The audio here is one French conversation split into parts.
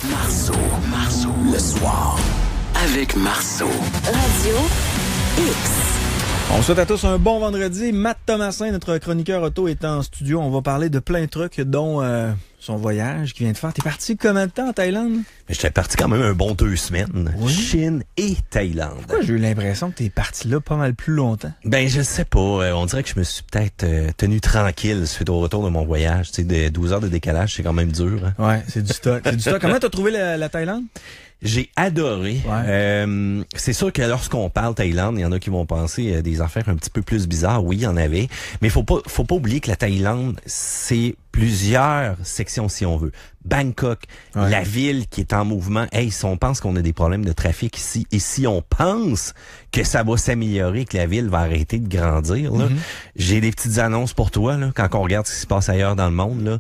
Marceau, le soir, avec Marceau. Radio X. On souhaite à tous un bon vendredi. Matt Thomasin, notre chroniqueur auto, est en studio. On va parler de plein de trucs, dont son voyage qu'il vient de faire. T'es parti combien de temps en Thaïlande? Mais j'étais parti quand même un bon 2 semaines. Oui? Chine et Thaïlande. Pourquoi j'ai eu l'impression que t'es parti là pas mal plus longtemps? Ben, je sais pas. On dirait que je me suis peut-être tenu tranquille suite au retour de mon voyage. Tu sais, de 12 heures de décalage, c'est quand même dur. Hein? Ouais, c'est du stock. C'est du stock. Comment t'as trouvé la Thaïlande? J'ai adoré. Ouais. C'est sûr que lorsqu'on parle Thaïlande, il y en a qui vont penser des affaires un petit peu plus bizarres. Oui, il y en avait. Mais faut pas oublier que la Thaïlande, c'est plusieurs sections si on veut. Bangkok, Ouais. la ville qui est en mouvement. Hey, si on pense qu'on a des problèmes de trafic ici, et si on pense que ça va s'améliorer, que la ville va arrêter de grandir, là, j'ai des petites annonces pour toi, là, quand on regarde ce qui se passe ailleurs dans le monde, là.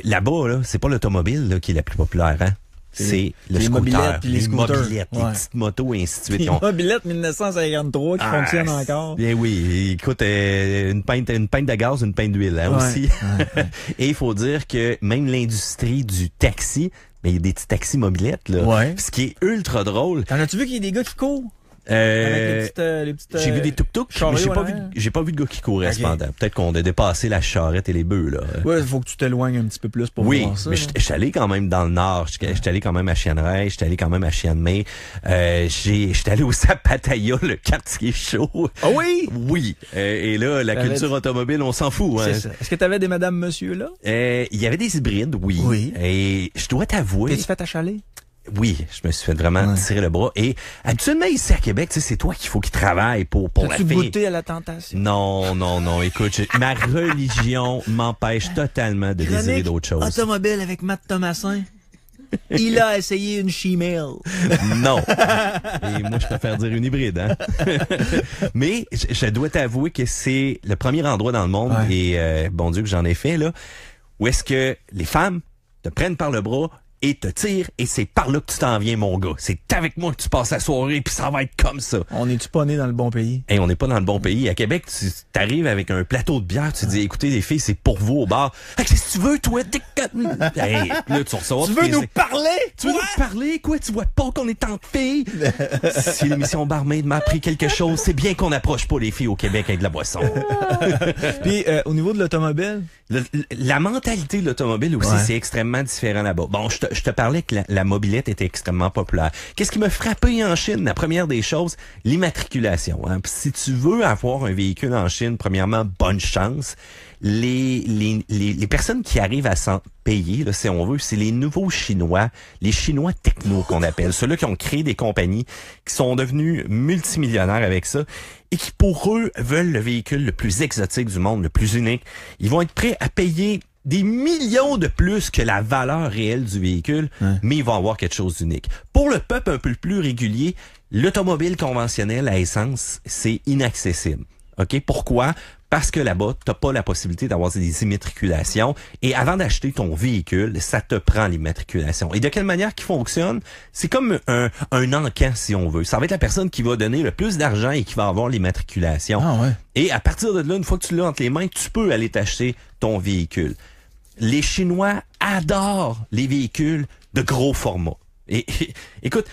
Là-bas, là, c'est pas l'automobile là, qui est la plus populaire, hein? C'est le les mobylettes scooter, puis les scooters. mobylettes, Ouais. les petites motos et ainsi de suite. Les Ils ont- mobylettes 1953 qui fonctionnent encore. Bien oui, écoute, une pinte de gaz, une pinte d'huile, hein, Ouais, aussi. ouais. Et il faut dire que même l'industrie du taxi, mais il y a des petits taxis mobylettes, là. Ouais. Ce qui est ultra drôle. T'en as-tu vu qu'il y a des gars qui courent? Avec les petites J'ai vu des tuk-tuk, mais chariots j'ai en pas vu, arrière. j'ai pas vu de gars qui couraient, Ok. cependant. Peut-être qu'on a dépassé la charrette et les bœufs, là. Ouais, il faut que tu t'éloignes un petit peu plus pour Oui, voir ça. mais là. je suis allé quand même dans le nord. Je suis allé quand même à Chiang Rai, je suis allé quand même à Chiang Mai. Je suis allé aussi à Pattaya, le quartier chaud. Ah oui? Oui. Et là, la T'avais- culture automobile, on s'en fout. C'est Hein. ça. Est-ce que t'avais des madame monsieur là? Il y avait des hybrides, oui. Oui. Et je dois t'avouer, T'es-tu fait achaler? oui, je me suis fait vraiment Ouais. tirer le bras. Et habituellement, ici à Québec, tu sais, c'est toi qu'il faut qu'il travaille pour la T'as-tu fille. goûté à la tentation? Non. Écoute, ma religion m'empêche totalement de désirer d'autres choses. Automobile avec Matt Thomasin. Il a essayé une She-Mail. Non. Et moi, je préfère dire une hybride, hein. Mais je dois t'avouer que c'est le premier endroit dans le monde, Ouais. et bon Dieu que j'en ai fait, là, où est-ce que les femmes te prennent par le bras et te tirent, et c'est par là que tu t'en viens, mon gars. C'est avec moi que tu passes la soirée, puis ça va être comme ça. On est-tu pas né dans le bon pays? Hey, on n'est pas dans le bon pays. À Québec, tu t'arrives avec un plateau de bière, tu dis, écoutez, les filles, c'est pour vous au bar. Hey, qu'est-ce que tu veux, toi? Hey, là, tu ressors. Tu veux nous parler? Tu veux nous parler, quoi? Tu vois pas qu'on est entre filles? Si l'émission Barmaid m'a appris quelque chose, c'est bien qu'on n'approche pas les filles au Québec avec de la boisson. Puis au niveau de l'automobile? La mentalité de l'automobile aussi, Ouais. c'est extrêmement différent là-bas. Bon, je te parlais que la mobilette était extrêmement populaire. Qu'est-ce qui m'a frappé en Chine? La première des choses, l'immatriculation. Hein? Puis si tu veux avoir un véhicule en Chine, premièrement, bonne chance. Les personnes qui arrivent à s'en payer, là, si on veut, c'est les nouveaux Chinois, les Chinois techno qu'on appelle, ceux-là qui ont créé des compagnies, qui sont devenus multimillionnaires avec ça, et qui pour eux veulent le véhicule le plus exotique du monde, le plus unique. Ils vont être prêts à payer des millions de plus que la valeur réelle du véhicule, mais ils vont avoir quelque chose d'unique. Pour le peuple un peu plus régulier, l'automobile conventionnelle à essence, c'est inaccessible. OK? Pourquoi? Parce que là-bas, t'as pas la possibilité d'avoir des immatriculations. Et avant d'acheter ton véhicule, ça te prend l'immatriculation. Et de quelle manière qui fonctionne? C'est comme un encan, si on veut. Ça va être la personne qui va donner le plus d'argent et qui va avoir l'immatriculation. Ah ouais. Et à partir de là, une fois que tu l'as entre les mains, tu peux aller t'acheter ton véhicule. Les Chinois adorent les véhicules de gros format. Et écoute,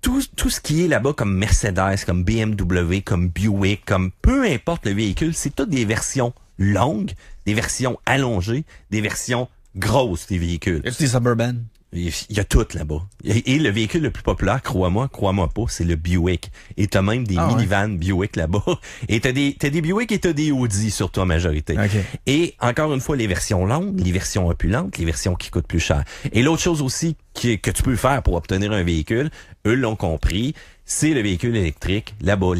tout ce qui est là-bas comme Mercedes, comme BMW, comme Buick, comme peu importe le véhicule, c'est toutes des versions longues, des versions allongées, des versions grosses des véhicules. Y a-tu des Suburban? Il y a tout là-bas. Et le véhicule le plus populaire, crois-moi pas, c'est le Buick. Et t'as même des minivans Buick là-bas. Et t'as des Buick et t'as des Audi, surtout en majorité. Okay. Et encore une fois, les versions longues, les versions opulentes, les versions qui coûtent plus cher. Et l'autre chose aussi que tu peux faire pour obtenir un véhicule, eux l'ont compris, c'est le véhicule électrique. Là-bas,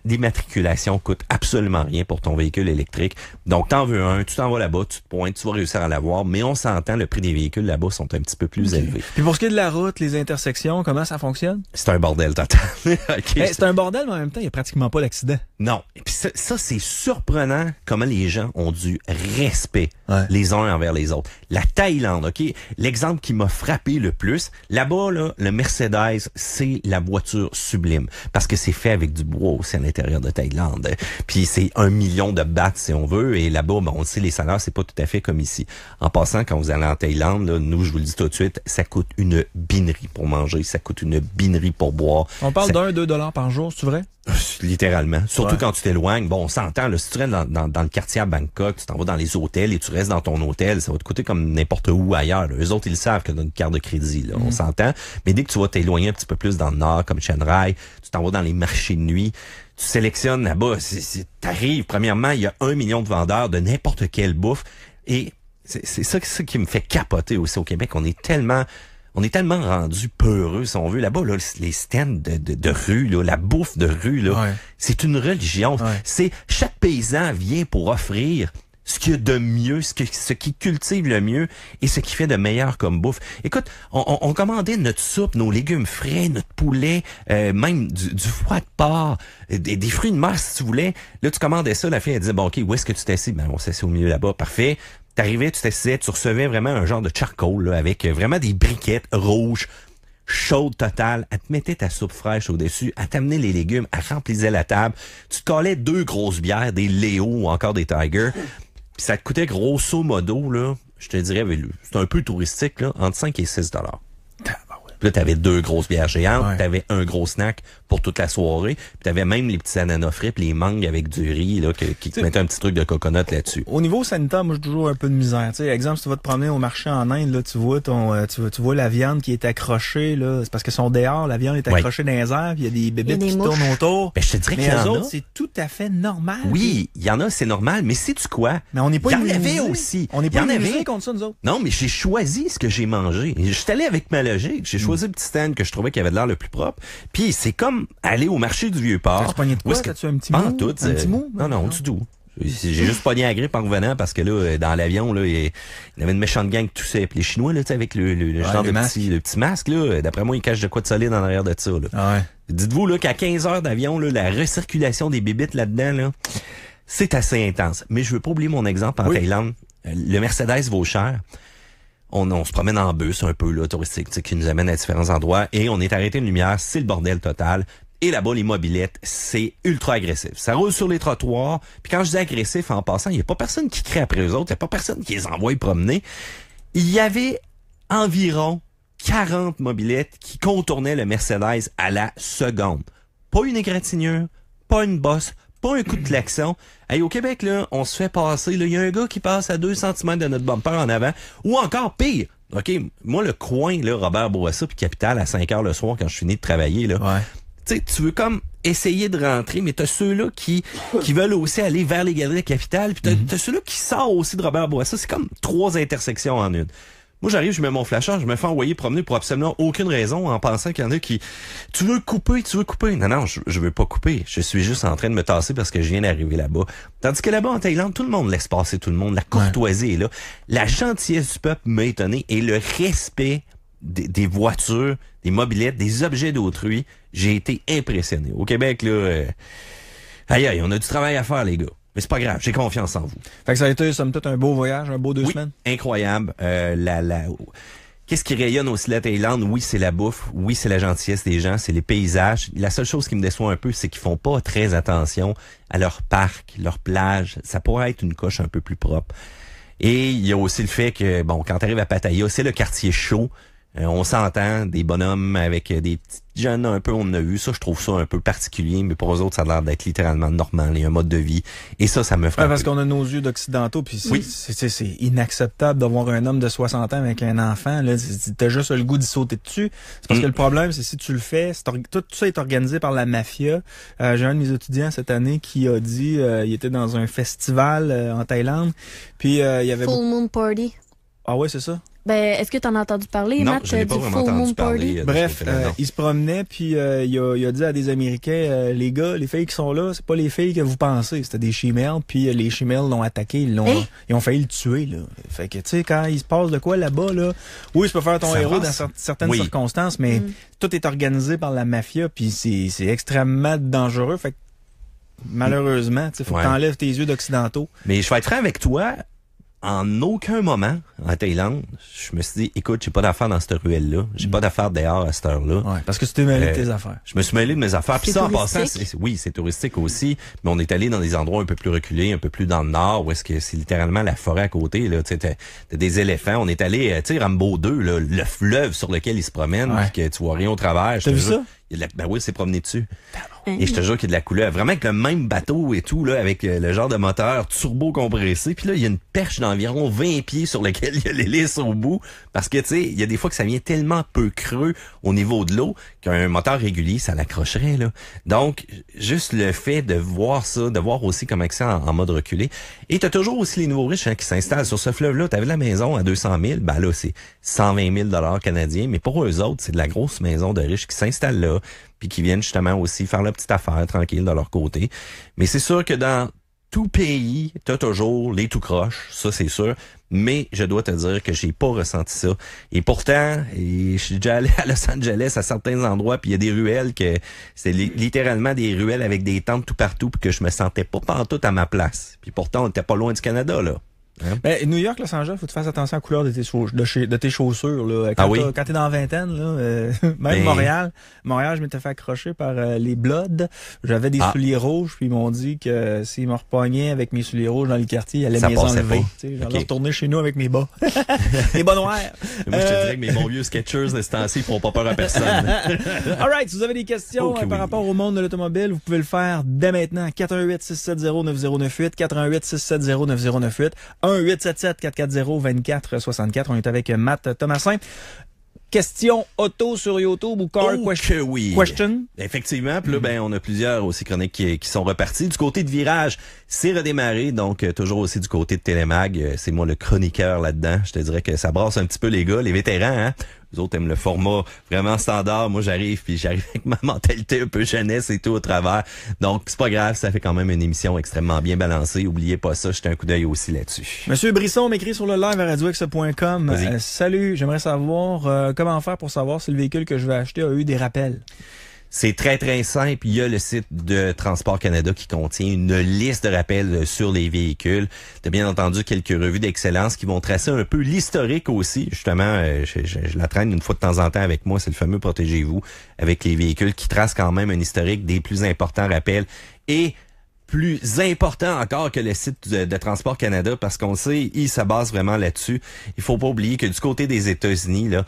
l'immatriculation coûte absolument rien pour ton véhicule électrique. Donc, t'en veux un, tu t'en vas là-bas, tu te pointes, tu vas réussir à l'avoir. Mais on s'entend, le prix des véhicules là-bas sont un petit peu plus élevés. Puis pour ce qui est de la route, les intersections, comment ça fonctionne? C'est un bordel total. Okay. Hey, c'est un bordel, mais en même temps, il n'y a pratiquement pas d'accident. Non. Et puis ça, c'est surprenant comment les gens ont du respect Ouais. les uns envers les autres. La Thaïlande, OK? L'exemple qui m'a frappé payé le plus. Là-bas, là, le Mercedes, c'est la voiture sublime. Parce que c'est fait avec du bois aussi à l'intérieur de Thaïlande. Puis c'est 1 million de bahts, si on veut. Et là-bas, on le sait, les salaires, c'est pas tout à fait comme ici. En passant, quand vous allez en Thaïlande, là, nous, je vous le dis tout de suite, ça coûte une binerie pour manger. Ça coûte une binerie pour boire. On parle $1-2 par jour, c'est vrai? Littéralement. Surtout quand tu t'éloignes. Bon, on s'entend, là, si tu restes dans le quartier à Bangkok, tu t'en vas dans les hôtels et tu restes dans ton hôtel, ça va te coûter comme n'importe où ailleurs. Là. Eux autres, ils savent que tu as une carte de crédit. Là, on s'entend. Mais dès que tu vas t'éloigner un petit peu plus dans le nord, comme Chiang Rai, tu t'en vas dans les marchés de nuit, tu sélectionnes là-bas. T'arrives, premièrement, il y a 1 million de vendeurs de n'importe quelle bouffe. Et c'est ça qui me fait capoter aussi au Québec. On est tellement rendu peureux, si on veut. Là-bas, là, les stands de rue, là, la bouffe de rue, là, c'est une religion. Ouais. C'est chaque paysan vient pour offrir ce qu'il y a de mieux, ce qui cultive le mieux et ce qui fait de meilleur comme bouffe. Écoute, on commandait notre soupe, nos légumes frais, notre poulet, même du foie de porc, des fruits de mer si tu voulais. Là, tu commandais ça, la fille, elle disait, bon, OK, où est-ce que tu t'assis? Ben, on s'assit au milieu là-bas, parfait. T'arrivais, tu t'assisais, tu recevais vraiment un genre de charcoal là, avec vraiment des briquettes rouges, chaudes totales. Elle te mettait ta soupe fraîche au-dessus, elle t'amenait les légumes, elle remplissait la table. Tu te collais 2 grosses bières, des Léo ou encore des Tiger. Puis ça te coûtait grosso modo, là, je te dirais, c'est un peu touristique, là, entre 5 et 6 $. Puis là, t'avais 2 grosses bières géantes, t'avais un gros snack pour toute la soirée, puis t'avais même les petits ananas frais, puis les mangues avec du riz, là, qui te mettaient un petit truc de coconut là-dessus. Au niveau sanitaire, moi, j'ai toujours un peu de misère. Tu sais, exemple, si tu vas te promener au marché en Inde, là, tu vois la viande qui est accrochée, là, c'est parce que son dehors, la viande est accrochée dans les airs, puis il y a des bébés qui tournent autour. Ben, je te dirais qu'il y en a. C'est tout à fait normal. Oui, il y en a, c'est normal, mais sais-tu quoi? Mais on n'est pas immunisé. Il y en avait aussi. On n'est pas immunisé contre ça, nous autres. Non, mais j'ai choisi ce que j'ai mangé. Je suis allé avec ma logique. J'ai choisi le petit stand que je trouvais qu'il avait de l'air le plus propre. Puis c'est comme aller au marché du Vieux-Port. T'as pogné de quoi? T'as-tu un petit mou? Un petit mou? Non, du tout. J'ai juste pogné la grippe en revenant parce que là, dans l'avion, là, il y avait une méchante gang qui toussait. Puis les Chinois, là, tu sais, avec le genre de petit masque, là, d'après moi, ils cachent de quoi de solide en arrière de ça, là. Ah ouais. Dites-vous, là, qu'à 15 heures d'avion, là, la recirculation des bébites là-dedans, là, c'est assez intense. Mais je veux pas oublier mon exemple en Thaïlande. Le Mercedes vaut cher. On se promène en bus un peu là touristique, qui nous amène à différents endroits et on est arrêté une lumière, c'est le bordel total. Et là-bas, les mobylettes, c'est ultra agressif. Ça roule sur les trottoirs. Puis quand je dis agressif, en passant, il n'y a pas personne qui crie après eux autres. Il n'y a pas personne qui les envoie promener. Il y avait environ 40 mobylettes qui contournaient le Mercedes à la seconde. Pas une égratignure, pas une bosse, pas un coup de klaxon. Hey, au Québec, là, on se fait passer. Il y a un gars qui passe à 2 cm de notre bumper en avant. Ou encore pire. OK, moi, le coin, là, Robert Bourassa puis Capitale, à 5 heures le soir, quand je finis de travailler, là. Ouais. Tu sais, tu veux comme essayer de rentrer, mais t'as ceux-là qui veulent aussi aller vers les galeries de Capitale, puis t'as ceux-là qui sortent aussi de Robert Bourassa. C'est comme 3 intersections en une. Moi, j'arrive, je mets mon flasheur, je me fais envoyer promener pour absolument aucune raison en pensant qu'il y en a qui... Tu veux couper. Non, je veux pas couper. Je suis juste en train de me tasser parce que je viens d'arriver là-bas. Tandis que là-bas, en Thaïlande, tout le monde laisse passer tout le monde. La courtoisie est là. La gentillesse du peuple m'a étonné et le respect des voitures, des mobylettes, des objets d'autrui, j'ai été impressionné. Au Québec, là... Aïe, on a du travail à faire, les gars. Mais c'est pas grave, j'ai confiance en vous. Fait que ça a été, somme toute, un beau voyage, un beau 2 semaines. Incroyable. Qu'est-ce qui rayonne aussi la Thaïlande? Oui, c'est la bouffe. Oui, c'est la gentillesse des gens. C'est les paysages. La seule chose qui me déçoit un peu, c'est qu'ils font pas très attention à leur parc, leur plage. Ça pourrait être une coche un peu plus propre. Et il y a aussi le fait que, bon, quand t'arrives à Pattaya, c'est le quartier chaud. On s'entend, des bonhommes avec des petits jeunes un peu, on en a vu. Ça, je trouve ça un peu particulier, mais pour eux autres, ça a l'air d'être littéralement normal et un mode de vie. Et ça me frappe. Parce qu'on a nos yeux d'occidentaux, puis c'est inacceptable d'avoir un homme de 60 ans avec un enfant. Là, t'as juste le goût d'y sauter dessus. C'est parce que le problème, c'est si tu le fais, tout ça est organisé par la mafia. J'ai un de mes étudiants cette année qui a dit, il était dans un festival en Thaïlande, puis il y avait... Full Moon Party. Ah ouais, c'est ça? Ben, est-ce que t'en as entendu parler, non, Matt, je n'ai pas vraiment entendu parler. Bref, il se promenait, puis il a dit à des Américains, les gars, les filles qui sont là, c'est pas les filles que vous pensez, c'était des chimelles, puis les chimelles l'ont attaqué, ils ont failli le tuer, là. Fait que, tu sais, quand il se passe de quoi là-bas, là, oui, tu peux faire ton héros dans certaines circonstances, mais tout est organisé par la mafia, puis c'est extrêmement dangereux, fait que, malheureusement, tu sais, faut que t'enlèves tes yeux d'occidentaux. Mais je vais être franc avec toi. en aucun moment, en Thaïlande, je me suis dit, écoute, j'ai pas d'affaires dans cette ruelle-là. J'ai pas d'affaires dehors à cette heure-là. Ouais, parce que tu t'es mêlé de tes affaires. Je me suis mêlé de mes affaires. Puis C'est ça, en passant, touristique. oui, c'est touristique aussi, mais on est allé dans des endroits un peu plus reculés, un peu plus dans le nord, où est-ce que c'est littéralement la forêt à côté, là. Tu sais, t'as des éléphants. On est allé, tu sais, Rambo 2, là, le fleuve sur lequel ils se promènent, Ouais. puis que tu vois rien au travers. T'as vu ça? Ben oui, c'est promené dessus. Hein? Et je te jure qu'il y a de la couleur. Vraiment avec le même bateau et tout, là, avec le genre de moteur turbo compressé. Puis là, il y a une perche d'environ 20 pieds sur lequel il y a l'hélice au bout. Parce que, tu sais, il y a des fois que ça vient tellement peu creux au niveau de l'eau qu'un moteur régulier, ça l'accrocherait, là. Donc, juste le fait de voir ça, de voir aussi comment que ça en mode reculé. Et t'as toujours aussi les nouveaux riches, hein, qui s'installent sur ce fleuve-là. T'avais la maison à 200 000. Ben là, c'est 120 000 canadiens. Mais pour eux autres, c'est de la grosse maison de riches qui s'installent là, puis qui viennent justement aussi faire leur petite affaire tranquille de leur côté. Mais c'est sûr que dans tout pays, t'as toujours les tout croches, ça c'est sûr. Mais je dois te dire que j'ai pas ressenti ça. Et pourtant, je suis déjà allé à Los Angeles à certains endroits, puis il y a des ruelles que c'est littéralement des ruelles avec des tentes tout partout, puis que je me sentais pas pantoute à ma place. Puis pourtant, on était pas loin du Canada, là. Hein? Ben, New York, Los Angeles, faut que tu fasses attention à la couleur de tes chaussures, là. Quand oui? Quand t'es dans la vingtaine, là, même Ben... Montréal, je m'étais fait accrocher par les Bloods. J'avais des souliers rouges, puis ils m'ont dit que s'ils me repognaient avec mes souliers rouges dans le quartier, ils allaient Ça me les passait enlever. pas. Tu sais, j'allais Ok. retourner chez nous avec mes bas. Les bas noirs. Moi, je te dirais que mes bons vieux Skechers de ce temps-ci, ils font pas peur à personne. Alright, si vous avez des questions Ok, par oui. rapport au monde de l'automobile, vous pouvez le faire dès maintenant. 418-670-9098, 418-670-9098, 1-877-440-2464. On est avec Matt Thomasin. Question auto sur YouTube ou car Oh que oui. question? Effectivement, puis là, ben, on a plusieurs aussi chroniques qui sont reparties. Du côté de Virage, c'est redémarré, donc toujours aussi du côté de Télémag, c'est moi le chroniqueur là-dedans. Je te dirais que ça brasse un petit peu les gars, les vétérans, hein. Les autres aiment le format vraiment standard. Moi, j'arrive avec ma mentalité un peu jeunesse et tout au travers. Donc, c'est pas grave, ça fait quand même une émission extrêmement bien balancée. Oubliez pas ça, jetez un coup d'œil aussi là-dessus. Monsieur Brisson m'écrit sur le live à radiox.com. Vas-y. Salut, j'aimerais savoir comment faire pour savoir si le véhicule que je vais acheter a eu des rappels. C'est très, très simple. Il y a le site de Transport Canada qui contient une liste de rappels sur les véhicules. T'as bien entendu quelques revues d'excellence qui vont tracer un peu l'historique aussi. Justement, je la traîne une fois de temps en temps avec moi. C'est le fameux Protégez-vous avec les véhicules qui tracent quand même un historique des plus importants rappels. Et plus important encore que le site de Transport Canada, parce qu'on le sait, il se base vraiment là-dessus. Il faut pas oublier que du côté des États-Unis, là,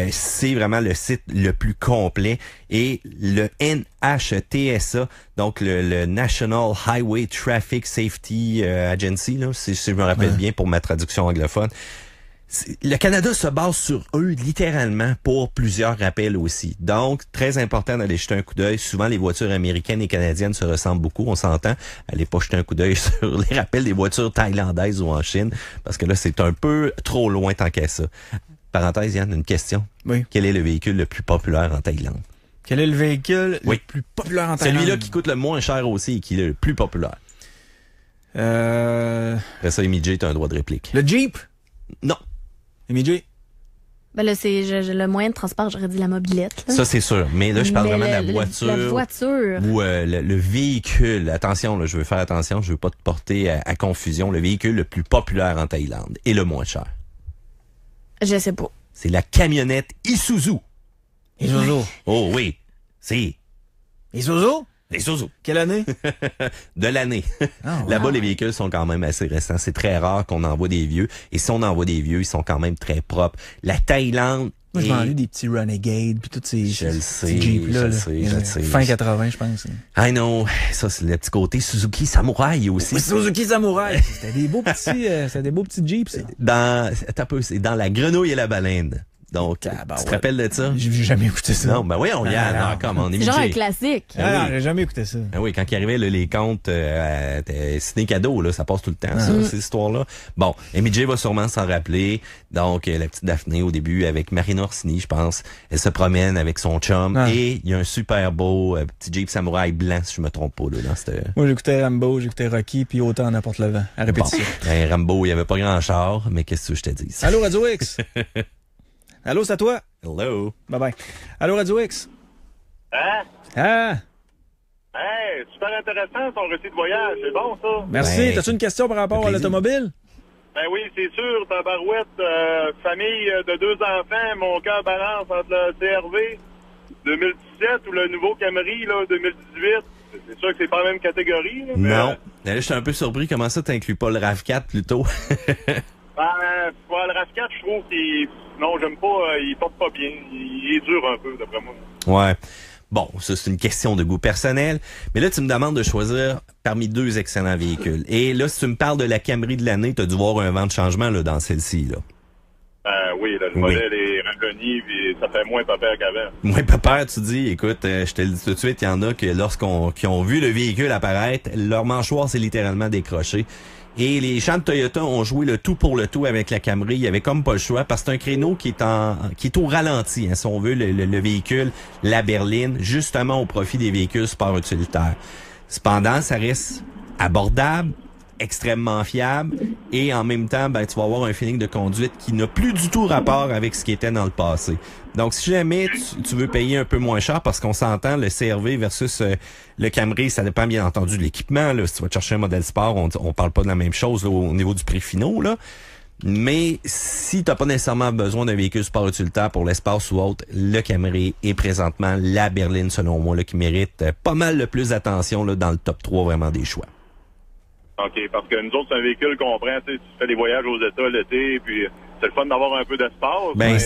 c'est vraiment le site le plus complet. Et le NHTSA, donc le National Highway Traffic Safety Agency, là, si je me rappelle bien pour ma traduction anglophone, le Canada se base sur eux littéralement pour plusieurs rappels aussi. Donc, très important d'aller jeter un coup d'œil. Souvent, les voitures américaines et canadiennes se ressemblent beaucoup, on s'entend. Allez pas jeter un coup d'œil sur les rappels des voitures thaïlandaises ou en Chine, parce que là, c'est un peu trop loin tant qu'à ça. Parenthèse, Yann, une question. Oui. Quel est le véhicule le plus populaire en Thaïlande? Quel est le véhicule Oui. le plus populaire en Thaïlande? Celui-là qui coûte le moins cher aussi et qui est le plus populaire. Après ça, MJ, t'as un droit de réplique. Le Jeep? Non. MJ? Ben là, c'est le moyen de transport, j'aurais dit la mobilette. Là. Ça, c'est sûr. Mais là, je parle Mais vraiment de la le- voiture. La voiture. Ou le véhicule. Attention, là, je veux faire attention, je veux pas te porter à confusion. Le véhicule le plus populaire en Thaïlande et le moins cher. Je sais pas. C'est la camionnette Isuzu. Isuzu. Oh oui, c'est Isuzu? Isuzu. Quelle année? De l'année. Ah, ouais. Là-bas, les véhicules sont quand même assez récents. C'est très rare qu'on envoie des vieux. Et si on envoie des vieux, ils sont quand même très propres. La Thaïlande... Moi, je est- m'en ai des petits Renegade puis tous ces, Je le ces sais, Jeeps-là. je le là. sais, je le sais. Fin 80, je pense. I know. Ça, c'est le petit côté Suzuki Samurai aussi. Oui, Suzuki Samurai. C'était des beaux petits Jeeps. Ça. Attends un peu, c'est dans la grenouille et la baleine. Donc, tu te rappelles de ça? J'ai jamais écouté ça. Non, ben oui, on y a. non. Non, comme on est C'est genre un MJ. classique. Ah, oui. j'ai jamais écouté ça. Ah oui, quand il arrivait là, les comptes ciné cadeau, là, ça passe tout le temps, ça, ces histoires-là. Bon, MJ va sûrement s'en rappeler. Donc, la petite Daphné, au début, avec Marina Orsini, je pense, elle se promène avec son chum et il y a un super beau petit Jeep Samurai blanc, si je me trompe pas, là, dans cette... Moi, j'écoutais Rambo, j'écoutais Rocky, puis autant n'importe le vent, à répétition. Bon, Rambo, il y avait pas grand char, mais qu'est-ce que je te dis? Allô, Radio X? Allô, c'est à toi? Hello? Bye-bye. Allô, Radio X? Hein? Ah! Hey, super intéressant ton récit de voyage. C'est bon, ça? Merci. Ben, T'as-tu une question par rapport fait à plaisir. l'automobile? Ben oui, c'est sûr, tabarouette, famille de 2 enfants, mon cœur balance entre le CR-V 2017 ou le nouveau Camry, là, 2018. C'est sûr que c'est pas la même catégorie. Là, mais, Non. Là, je suis un peu surpris. Comment ça, t'inclus pas le RAV4 plutôt? Le RAV4, je trouve qu'il... Non, j'aime pas, il porte pas bien. Il est dur un peu, d'après moi. Ouais. Bon, ça, c'est une question de goût personnel. Mais là, tu me demandes de choisir parmi 2 excellents véhicules. Et là, si tu me parles de la Camry de l'année, tu as dû voir un vent de changement là, dans celle-ci, là. Oui, là, le modèle est rajeuni, puis ça fait moins peur qu'avant. Moins peur, tu dis. Écoute, je te le dis tout de suite, il y en a que qui ont vu le véhicule apparaître, leur mâchoire s'est littéralement décroché. Et les gens de Toyota ont joué le tout pour le tout avec la Camry. Il y avait comme pas le choix parce que c'est un créneau qui est au ralenti, hein, si on veut, le véhicule, la berline, justement au profit des véhicules sport utilitaires. Cependant, ça reste abordable, extrêmement fiable et en même temps, ben, tu vas avoir un feeling de conduite qui n'a plus du tout rapport avec ce qui était dans le passé. Donc, si jamais tu veux payer un peu moins cher, parce qu'on s'entend, le CR-V versus le Camry, ça dépend bien entendu de l'équipement. Là. Si tu vas te chercher un modèle sport, on parle pas de la même chose là, au niveau du prix finaux. Là. Mais si tu n'as pas nécessairement besoin d'un véhicule sport utilitaire pour l'espace ou autre, le Camry est présentement la berline, selon moi, là, qui mérite pas mal le plus d'attention là, dans le top 3 vraiment des choix. OK, parce que nous autres, c'est un véhicule qu'on prend, tu fais des voyages aux États l'été, puis c'est le fun d'avoir un peu d'espace. Ben, mais,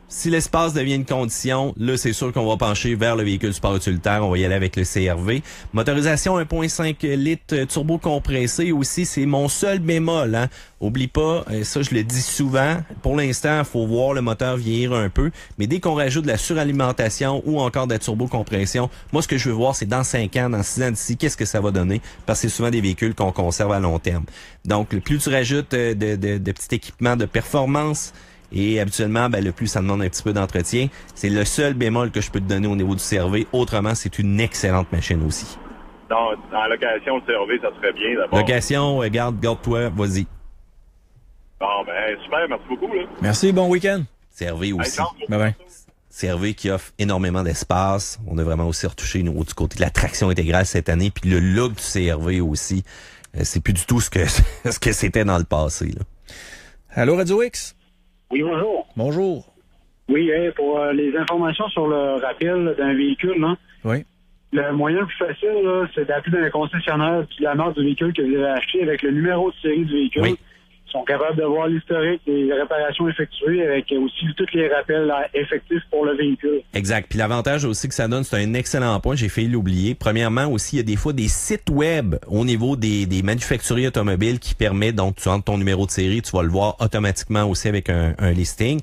si l'espace devient une condition, là, c'est sûr qu'on va pencher vers le véhicule sport utilitaire. On va y aller avec le CR-V. Motorisation 1.5 litres turbo compressé aussi, c'est mon seul bémol, hein. Oublie pas, ça, je le dis souvent. Pour l'instant, il faut voir le moteur vieillir un peu. Mais dès qu'on rajoute de la suralimentation ou encore de la turbo-compression, moi, ce que je veux voir, c'est dans 5 ans, dans 6 ans d'ici, qu'est-ce que ça va donner? Parce que c'est souvent des véhicules qu'on conserve à long terme. Donc, plus tu rajoutes de petits équipements de performance, et habituellement, ben, le plus ça demande un petit peu d'entretien. C'est le seul bémol que je peux te donner au niveau du CR-V. Autrement, c'est une excellente machine aussi. Dans la location, le CR-V, ça serait bien d'abord. Location, garde-toi, vas-y. Bon, ben, super, merci beaucoup. Là. Merci, bon week-end. CR-V aussi. Bye-bye. CR-V qui offre énormément d'espace. On a vraiment aussi retouché du côté de la traction intégrale cette année. Puis le look du CR-V aussi. C'est plus du tout ce que c'était dans le passé. Là. Allô, Radio X? Oui, bonjour. Bonjour. Oui, pour les informations sur le rappel d'un véhicule, là, oui. Le moyen le plus facile, là, c'est d'appeler dans un concessionnaire puis la marque du véhicule que vous avez acheté avec le numéro de série du véhicule. Oui. Ils sont capables de voir l'historique des réparations effectuées avec aussi tous les rappels effectifs pour le véhicule. Exact. Puis l'avantage aussi que ça donne, c'est un excellent point, j'ai failli l'oublier. Premièrement aussi, il y a des fois des sites web au niveau des manufacturiers automobiles qui permettent, donc tu entres ton numéro de série, tu vas le voir automatiquement aussi avec un listing.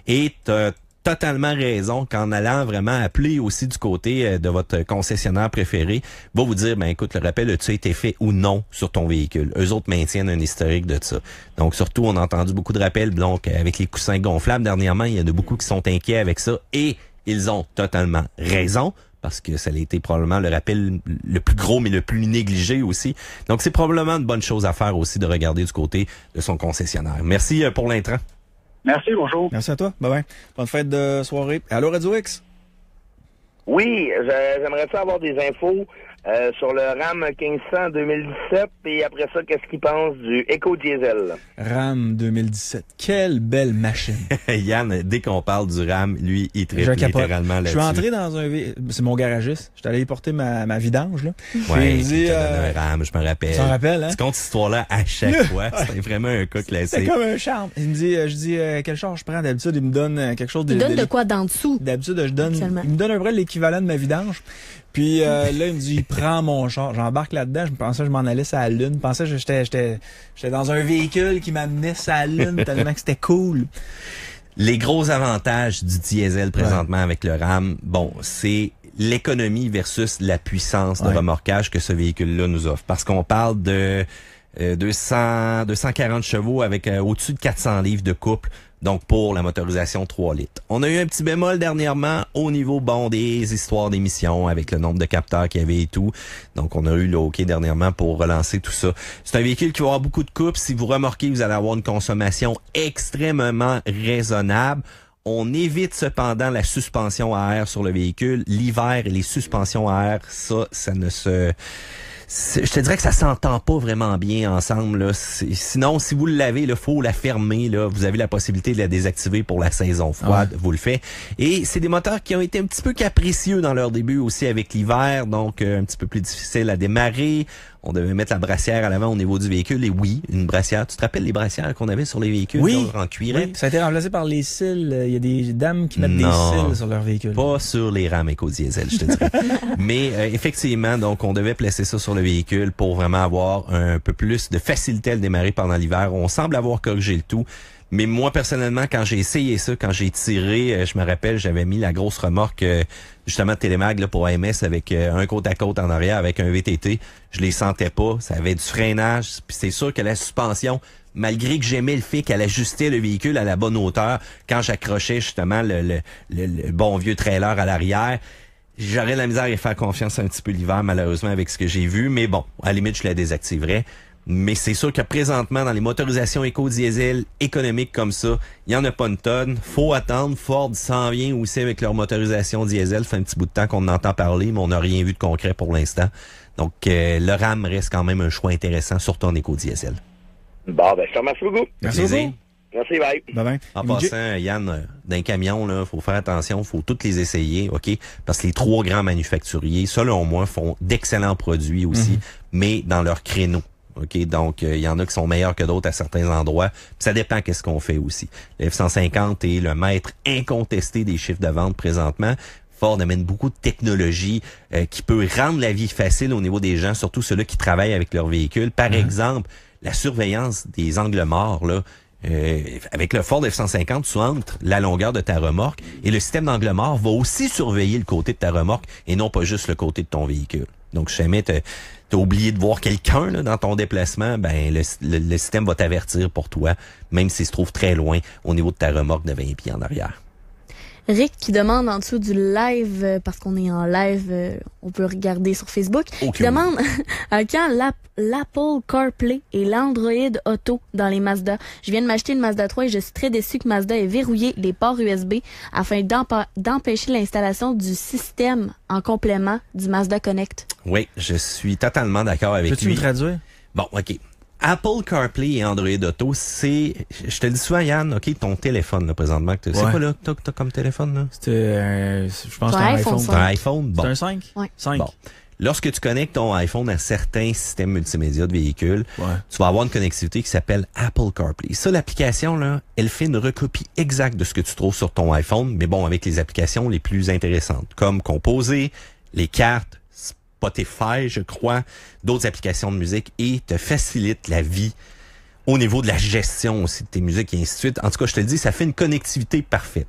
Et t'as totalement raison qu'en allant vraiment appeler aussi du côté de votre concessionnaire préféré, va vous dire, ben écoute, le rappel a-tu été fait ou non sur ton véhicule. Eux autres maintiennent un historique de ça. Donc surtout, on a entendu beaucoup de rappels, donc avec les coussins gonflables dernièrement, il y en a beaucoup qui sont inquiets avec ça et ils ont totalement raison. Parce que ça a été probablement le rappel le plus gros, mais le plus négligé aussi. Donc c'est probablement une bonne chose à faire aussi de regarder du côté de son concessionnaire. Merci pour l'intrant. Merci, bonjour. Merci à toi. Bye-bye. Bonne fête de soirée. Allô, Radio X? Oui, j'aimerais ça avoir des infos sur le RAM 1500 2017 et après ça, qu'est-ce qu'ils pensent du Eco Diesel? RAM 2017. Quelle belle machine. Yann, dès qu'on parle du RAM, lui, il tripe littéralement là-dessus. Je suis entré dans c'est mon garagiste. Je suis allé porter ma vidange, là. Ouais, il dit, un RAM, je me rappelle. Tu t'en rappelles, hein? Tu comptes cette histoire-là à chaque fois. C'était vraiment un cas classique. C'est comme un charme. Il me dit, je dis, quel charge je prends? D'habitude, il me donne quelque chose Il donne de quoi d'en dessous? D'habitude, il me donne un vrai l'équivalent de ma vidange. Puis là, il me dit, prends mon char. J'embarque là-dedans. Je pensais que je m'en allais sur la Lune. Je pensais que j'étais dans un véhicule qui m'amenait sur la Lune tellement que c'était cool. Les gros avantages du diesel présentement avec le RAM, bon, c'est l'économie versus la puissance de remorquage que ce véhicule-là nous offre. Parce qu'on parle de 240 chevaux avec au-dessus de 400 livres de couple. Donc, pour la motorisation 3 litres. On a eu un petit bémol dernièrement au niveau, des histoires d'émissions avec le nombre de capteurs qu'il y avait et tout. Donc, on a eu le OK dernièrement pour relancer tout ça. C'est un véhicule qui va avoir beaucoup de couple. Si vous remarquez, vous allez avoir une consommation extrêmement raisonnable. On évite cependant la suspension à air sur le véhicule. L'hiver et les suspensions à air, ça je te dirais que ça s'entend pas vraiment bien ensemble. Là. Sinon, si vous l'avez, il faut la fermer. Là. Vous avez la possibilité de la désactiver pour la saison froide. Vous le faites. Et c'est des moteurs qui ont été un petit peu capricieux dans leur début aussi avec l'hiver, donc un petit peu plus difficile à démarrer. On devait mettre la brassière à l'avant au niveau du véhicule. Et oui, une brassière. Tu te rappelles les brassières qu'on avait sur les véhicules en cuirette? Oui, ça a été remplacé par les cils. Il y a des dames qui mettent des cils sur leur véhicule. Pas sur les rames éco-diesel, je te dirais. Mais effectivement, donc on devait placer ça sur le véhicule pour vraiment avoir un peu plus de facilité à le démarrer pendant l'hiver. On semble avoir corrigé le tout. Mais moi, personnellement, quand j'ai essayé ça, quand j'ai tiré, je me rappelle, j'avais mis la grosse remorque, justement, Télémag, là, pour AMS, avec un côte à côte en arrière, avec un VTT. Je les sentais pas. Ça avait du freinage. Puis c'est sûr que la suspension, malgré que j'aimais le fait qu'elle ajustait le véhicule à la bonne hauteur, quand j'accrochais, justement, le bon vieux trailer à l'arrière, j'aurais la misère à faire confiance un petit peu l'hiver, malheureusement, avec ce que j'ai vu. Mais bon, à la limite, je la désactiverais. Mais c'est sûr que présentement, dans les motorisations éco-diesel économiques comme ça, il n'y en a pas une tonne. Faut attendre. Ford s'en vient aussi avec leur motorisation diesel. Ça fait un petit bout de temps qu'on en entend parler, mais on n'a rien vu de concret pour l'instant. Donc, le RAM reste quand même un choix intéressant, surtout en éco-diesel. Bon, ben, je te remercie beaucoup. Merci beaucoup. Merci, bye. Bye-bye. En passant, Yann, d'un camion, là, faut faire attention, faut toutes les essayer, OK? Parce que les 3 grands manufacturiers, selon moi, font d'excellents produits aussi, mais dans leur créneau. OK, donc il y en a qui sont meilleurs que d'autres à certains endroits. Puis ça dépend qu'est-ce qu'on fait aussi. Le F-150 est le maître incontesté des chiffres de vente présentement. Ford amène beaucoup de technologie qui peut rendre la vie facile au niveau des gens, surtout ceux-là qui travaillent avec leur véhicule. Par exemple, la surveillance des angles morts, là. Avec le Ford F-150, tu entres la longueur de ta remorque et le système d'angle mort va aussi surveiller le côté de ta remorque et non pas juste le côté de ton véhicule. Donc, si jamais t'as oublié de voir quelqu'un là, dans ton déplacement, ben le système va t'avertir pour toi, même s'il se trouve très loin au niveau de ta remorque de 20 pieds en arrière. Rick qui demande en dessous du live, parce qu'on est en live, on peut regarder sur Facebook, qui demande quand l'Apple CarPlay et l'Android Auto dans les Mazda. Je viens de m'acheter une Mazda 3 et je suis très déçu que Mazda ait verrouillé les ports USB afin d'empêcher l'installation du système en complément du Mazda Connect. Oui, je suis totalement d'accord avec lui. Peux-tu me traduire? Bon, OK. Apple CarPlay et Android Auto, c'est, je te le dis souvent, Yann, OK, ton téléphone, là, présentement, c'est quoi, là, que t'as comme téléphone, là? C'était, je pense que c'est un iPhone. C'est un iPhone, bon. C'est un 5? Oui. 5. Bon. Lorsque tu connectes ton iPhone à certains systèmes multimédia de véhicules, tu vas avoir une connectivité qui s'appelle Apple CarPlay. Ça, l'application, là, elle fait une recopie exacte de ce que tu trouves sur ton iPhone, mais bon, avec les applications les plus intéressantes, comme Composer, les cartes, Spotify, je crois, d'autres applications de musique et te facilite la vie au niveau de la gestion aussi de tes musiques et ainsi de suite. En tout cas, je te le dis, ça fait une connectivité parfaite.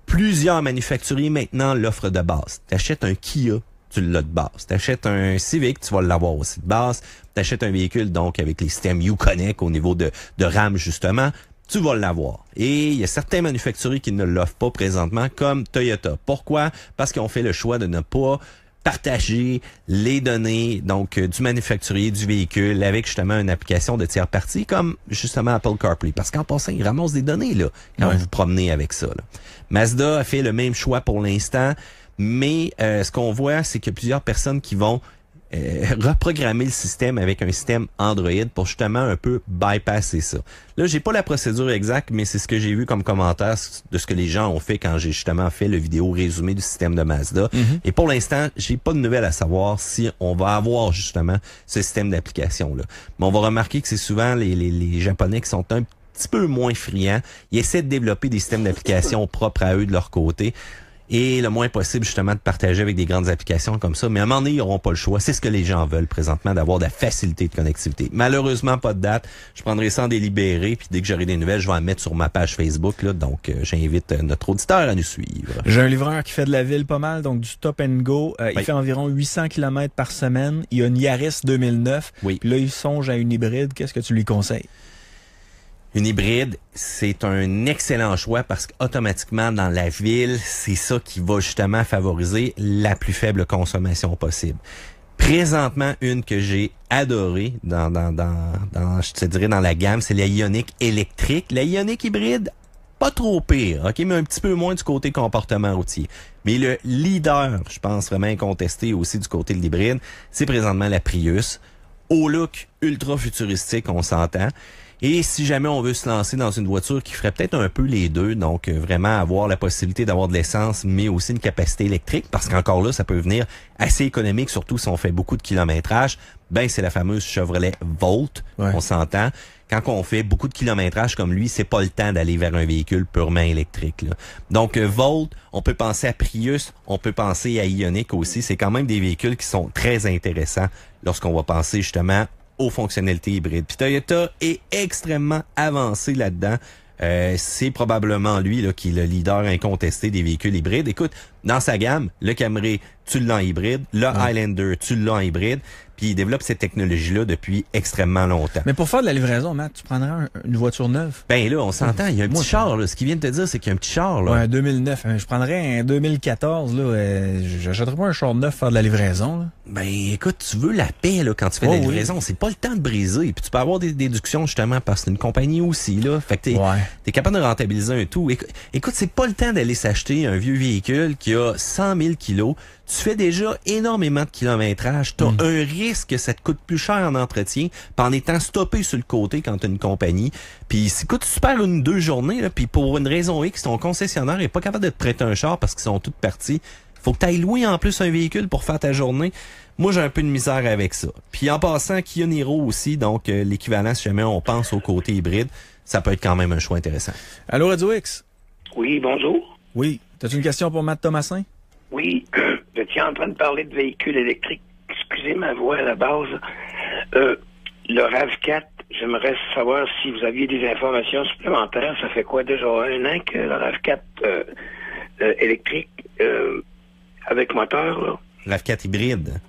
Plusieurs manufacturiers maintenant l'offrent de base. T'achètes un Kia, tu l'as de base. T'achètes un Civic, tu vas l'avoir aussi de base. T'achètes un véhicule, donc, avec les systèmes Uconnect au niveau de RAM, justement, tu vas l'avoir. Et il y a certains manufacturiers qui ne l'offrent pas présentement, comme Toyota. Pourquoi? Parce qu'ils ont fait le choix de ne pas partager les données donc du manufacturier du véhicule avec justement une application de tiers partie comme justement Apple CarPlay. Parce qu'en passant, ils ramassent des données là quand vous vous promenez avec ça. Là. Mazda a fait le même choix pour l'instant, mais ce qu'on voit, c'est qu'il y a plusieurs personnes qui vont reprogrammer le système avec un système Android pour justement un peu bypasser ça. Là, j'ai pas la procédure exacte, mais c'est ce que j'ai vu comme commentaire de ce que les gens ont fait quand j'ai justement fait le vidéo résumé du système de Mazda. Et pour l'instant, j'ai pas de nouvelles à savoir si on va avoir justement ce système d'application-là. Mais on va remarquer que c'est souvent les Japonais qui sont un petit peu moins friands. Ils essaient de développer des systèmes d'application propres à eux de leur côté. Et le moins possible, justement, de partager avec des grandes applications comme ça. Mais à un moment donné, ils n'auront pas le choix. C'est ce que les gens veulent présentement, d'avoir de la facilité de connectivité. Malheureusement, pas de date. Je prendrai ça en délibéré, puis dès que j'aurai des nouvelles, je vais en mettre sur ma page Facebook. Là. Donc, j'invite notre auditeur à nous suivre. J'ai un livreur qui fait de la ville pas mal, donc du stop and go. Il fait environ 800 km par semaine. Il a une Yaris 2009. Puis là, il songe à une hybride. Qu'est-ce que tu lui conseilles? Une hybride, c'est un excellent choix parce qu'automatiquement, dans la ville, c'est ça qui va justement favoriser la plus faible consommation possible. Présentement, une que j'ai adorée je te dirais dans la gamme, c'est la Ioniq électrique. La Ioniq hybride, pas trop pire, ok, mais un petit peu moins du côté comportement routier. Mais le leader, je pense vraiment incontesté aussi du côté de l'hybride, c'est présentement la Prius. Au look ultra futuristique, on s'entend. Et si jamais on veut se lancer dans une voiture qui ferait peut-être un peu les deux, donc vraiment avoir la possibilité d'avoir de l'essence, mais aussi une capacité électrique, parce qu'encore là, ça peut venir assez économique, surtout si on fait beaucoup de kilométrage, ben c'est la fameuse Chevrolet Volt, on s'entend. Quand on fait beaucoup de kilométrage comme lui, c'est pas le temps d'aller vers un véhicule purement électrique, là. Donc Volt, on peut penser à Prius, on peut penser à Ioniq aussi. C'est quand même des véhicules qui sont très intéressants lorsqu'on va penser justement aux fonctionnalités hybrides. Puis Toyota est extrêmement avancé là-dedans. C'est probablement lui là, qui est le leader incontesté des véhicules hybrides. Écoute, dans sa gamme, le Camry, tu l'as en hybride. Le Highlander, tu l'as en hybride. Puis il développe cette technologie-là depuis extrêmement longtemps. Mais pour faire de la livraison, Matt, tu prendrais une voiture neuve? Ben là, on s'entend, il y a un petit char. Là. Ce qu'il vient de te dire, c'est qu'il y a un petit char. Là. Ouais, un 2009. Je prendrais un 2014. Là, j'achèterais pas un char neuf pour faire de la livraison. Là. Ben écoute, tu veux la paix là, quand tu fais de la livraison. C'est pas le temps de briser. Puis tu peux avoir des déductions justement parce que c'est une compagnie aussi. Là. Fait que t'es capable de rentabiliser un tout. Écoute, c'est pas le temps d'aller s'acheter un vieux véhicule qui a 100 000 kilos. Tu fais déjà énormément de kilométrage. Tu as un risque que ça te coûte plus cher en entretien, puis en étant stoppé sur le côté quand tu as une compagnie. Puis écoute, tu perds 2 journées, là, puis pour une raison X, ton concessionnaire est pas capable de te prêter un char parce qu'ils sont tous partis. Faut que tu ailles louer en plus un véhicule pour faire ta journée. Moi, j'ai un peu de misère avec ça. Puis en passant, Kia Niro aussi, donc l'équivalent, si jamais on pense au côté hybride, ça peut être quand même un choix intéressant. Allô, Radio X? Oui, bonjour. Oui. T'as-tu une question pour Matt Thomasin? Oui, je tiens en train de parler de véhicules électriques. Excusez ma voix à la base. Le RAV4, j'aimerais savoir si vous aviez des informations supplémentaires. Ça fait quoi déjà 1 an que le RAV4 électrique avec moteur, là? RAV4 hybride.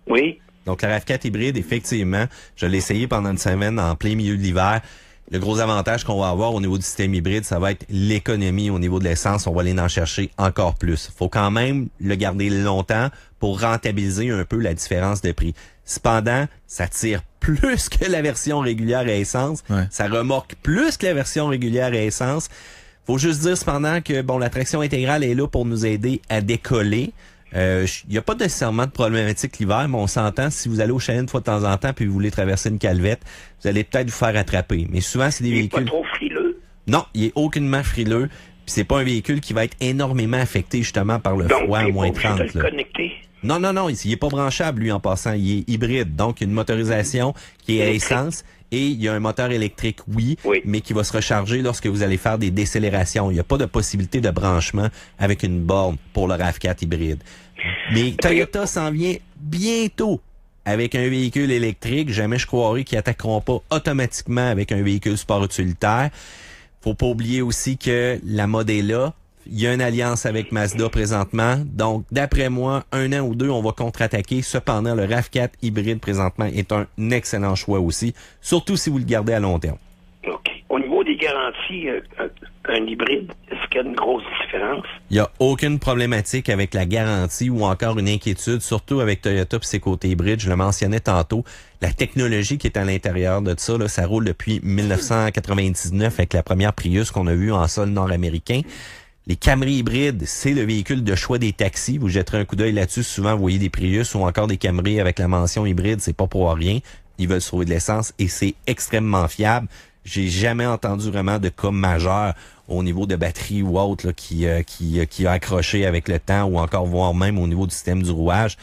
Oui. Donc le RAV4 hybride, effectivement, je l'ai essayé pendant une semaine en plein milieu de l'hiver. Le gros avantage qu'on va avoir au niveau du système hybride, ça va être l'économie au niveau de l'essence. On va aller en chercher encore plus. Faut quand même le garder longtemps pour rentabiliser un peu la différence de prix. Cependant, ça tire plus que la version régulière à essence. Ça remorque plus que la version régulière à essence. Faut juste dire cependant que bon, la traction intégrale est là pour nous aider à décoller. Il n'y a pas nécessairement de problématique l'hiver, mais on s'entend, si vous allez au chalet une fois de temps en temps puis vous voulez traverser une calvette, vous allez peut-être vous faire attraper. Mais souvent, c'est des véhicules... Il n'est pas trop frileux? Non, il est aucunement frileux. Puis c'est pas un véhicule qui va être énormément affecté justement par le froid à moins 30. Donc, il est connecté? Non, il est pas branchable, lui, en passant. Il est hybride. Donc, une motorisation qui est à essence. Et il y a un moteur électrique, oui, mais qui va se recharger lorsque vous allez faire des décélérations. Il n'y a pas de possibilité de branchement avec une borne pour le RAV4 hybride. Mais Toyota s'en vient bientôt avec un véhicule électrique. Jamais je croirais qu'ils attaqueront pas automatiquement avec un véhicule sport utilitaire. Faut pas oublier aussi que la Modella, il y a une alliance avec Mazda présentement. Donc, d'après moi, 1 an ou 2, on va contre-attaquer. Cependant, le RAV4 hybride présentement est un excellent choix aussi, surtout si vous le gardez à long terme. OK. Au niveau des garanties, un hybride, est-ce qu'il y a une grosse différence? Il n'y a aucune problématique avec la garantie ou encore une inquiétude, surtout avec Toyota et ses côtés hybrides. Je le mentionnais tantôt. La technologie qui est à l'intérieur de ça, là, ça roule depuis 1999 avec la première Prius qu'on a vue en sol nord-américain. Les Camry hybrides, c'est le véhicule de choix des taxis. Vous jetterez un coup d'œil là-dessus. Souvent, vous voyez des Prius ou encore des Camry avec la mention hybride. C'est pas pour rien. Ils veulent sauver de l'essence et c'est extrêmement fiable. J'ai jamais entendu vraiment de cas majeur au niveau de batterie ou autre là, qui a accroché avec le temps ou encore voire même au niveau du système du rouage.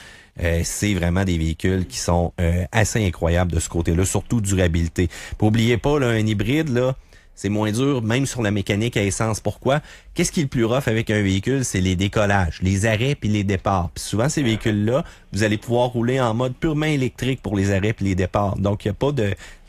C'est vraiment des véhicules qui sont assez incroyables de ce côté-là, surtout durabilité. N'oubliez pas, là, un hybride, là, c'est moins dur, même sur la mécanique à essence. Pourquoi? Qu'est-ce qui est le plus rough avec un véhicule? C'est les décollages, les arrêts puis les départs. Puis souvent, ces véhicules-là, vous allez pouvoir rouler en mode purement électrique pour les arrêts puis les départs. Donc, il n'y a pas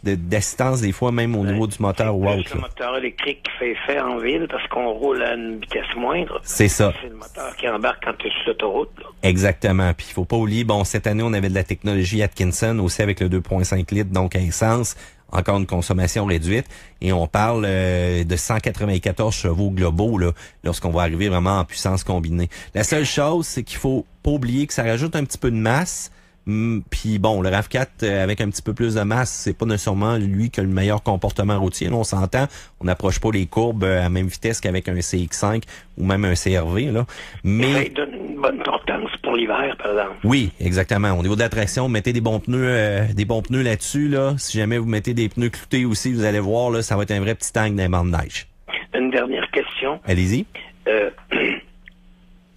d'assistance des fois, même au niveau du moteur ou autre. C'est le moteur électrique qui fait effet en ville parce qu'on roule à une vitesse moindre. C'est ça. C'est le moteur qui embarque quand tu es sur l'autoroute. Là. Exactement. Puis il faut pas oublier, bon, cette année, on avait de la technologie Atkinson aussi avec le 2.5 litres, donc à essence. Encore une consommation réduite. Et on parle de 194 chevaux globaux là, lorsqu'on va arriver vraiment en puissance combinée. La seule chose, c'est qu'il faut pas oublier que ça rajoute un petit peu de masse, Puis bon, le RAV4 avec un petit peu plus de masse, c'est pas nécessairement lui qui a le meilleur comportement routier. Là, on s'entend, on n'approche pas les courbes à même vitesse qu'avec un CX-5 ou même un CR-V. Là. Mais il donne une bonne portance pour l'hiver, par exemple. Oui, exactement. Au niveau de la traction, mettez des bons pneus là-dessus. Là. Si jamais vous mettez des pneus cloutés aussi, vous allez voir, là, ça va être un vrai petit tank d'un banc de neige. Une dernière question. Allez-y.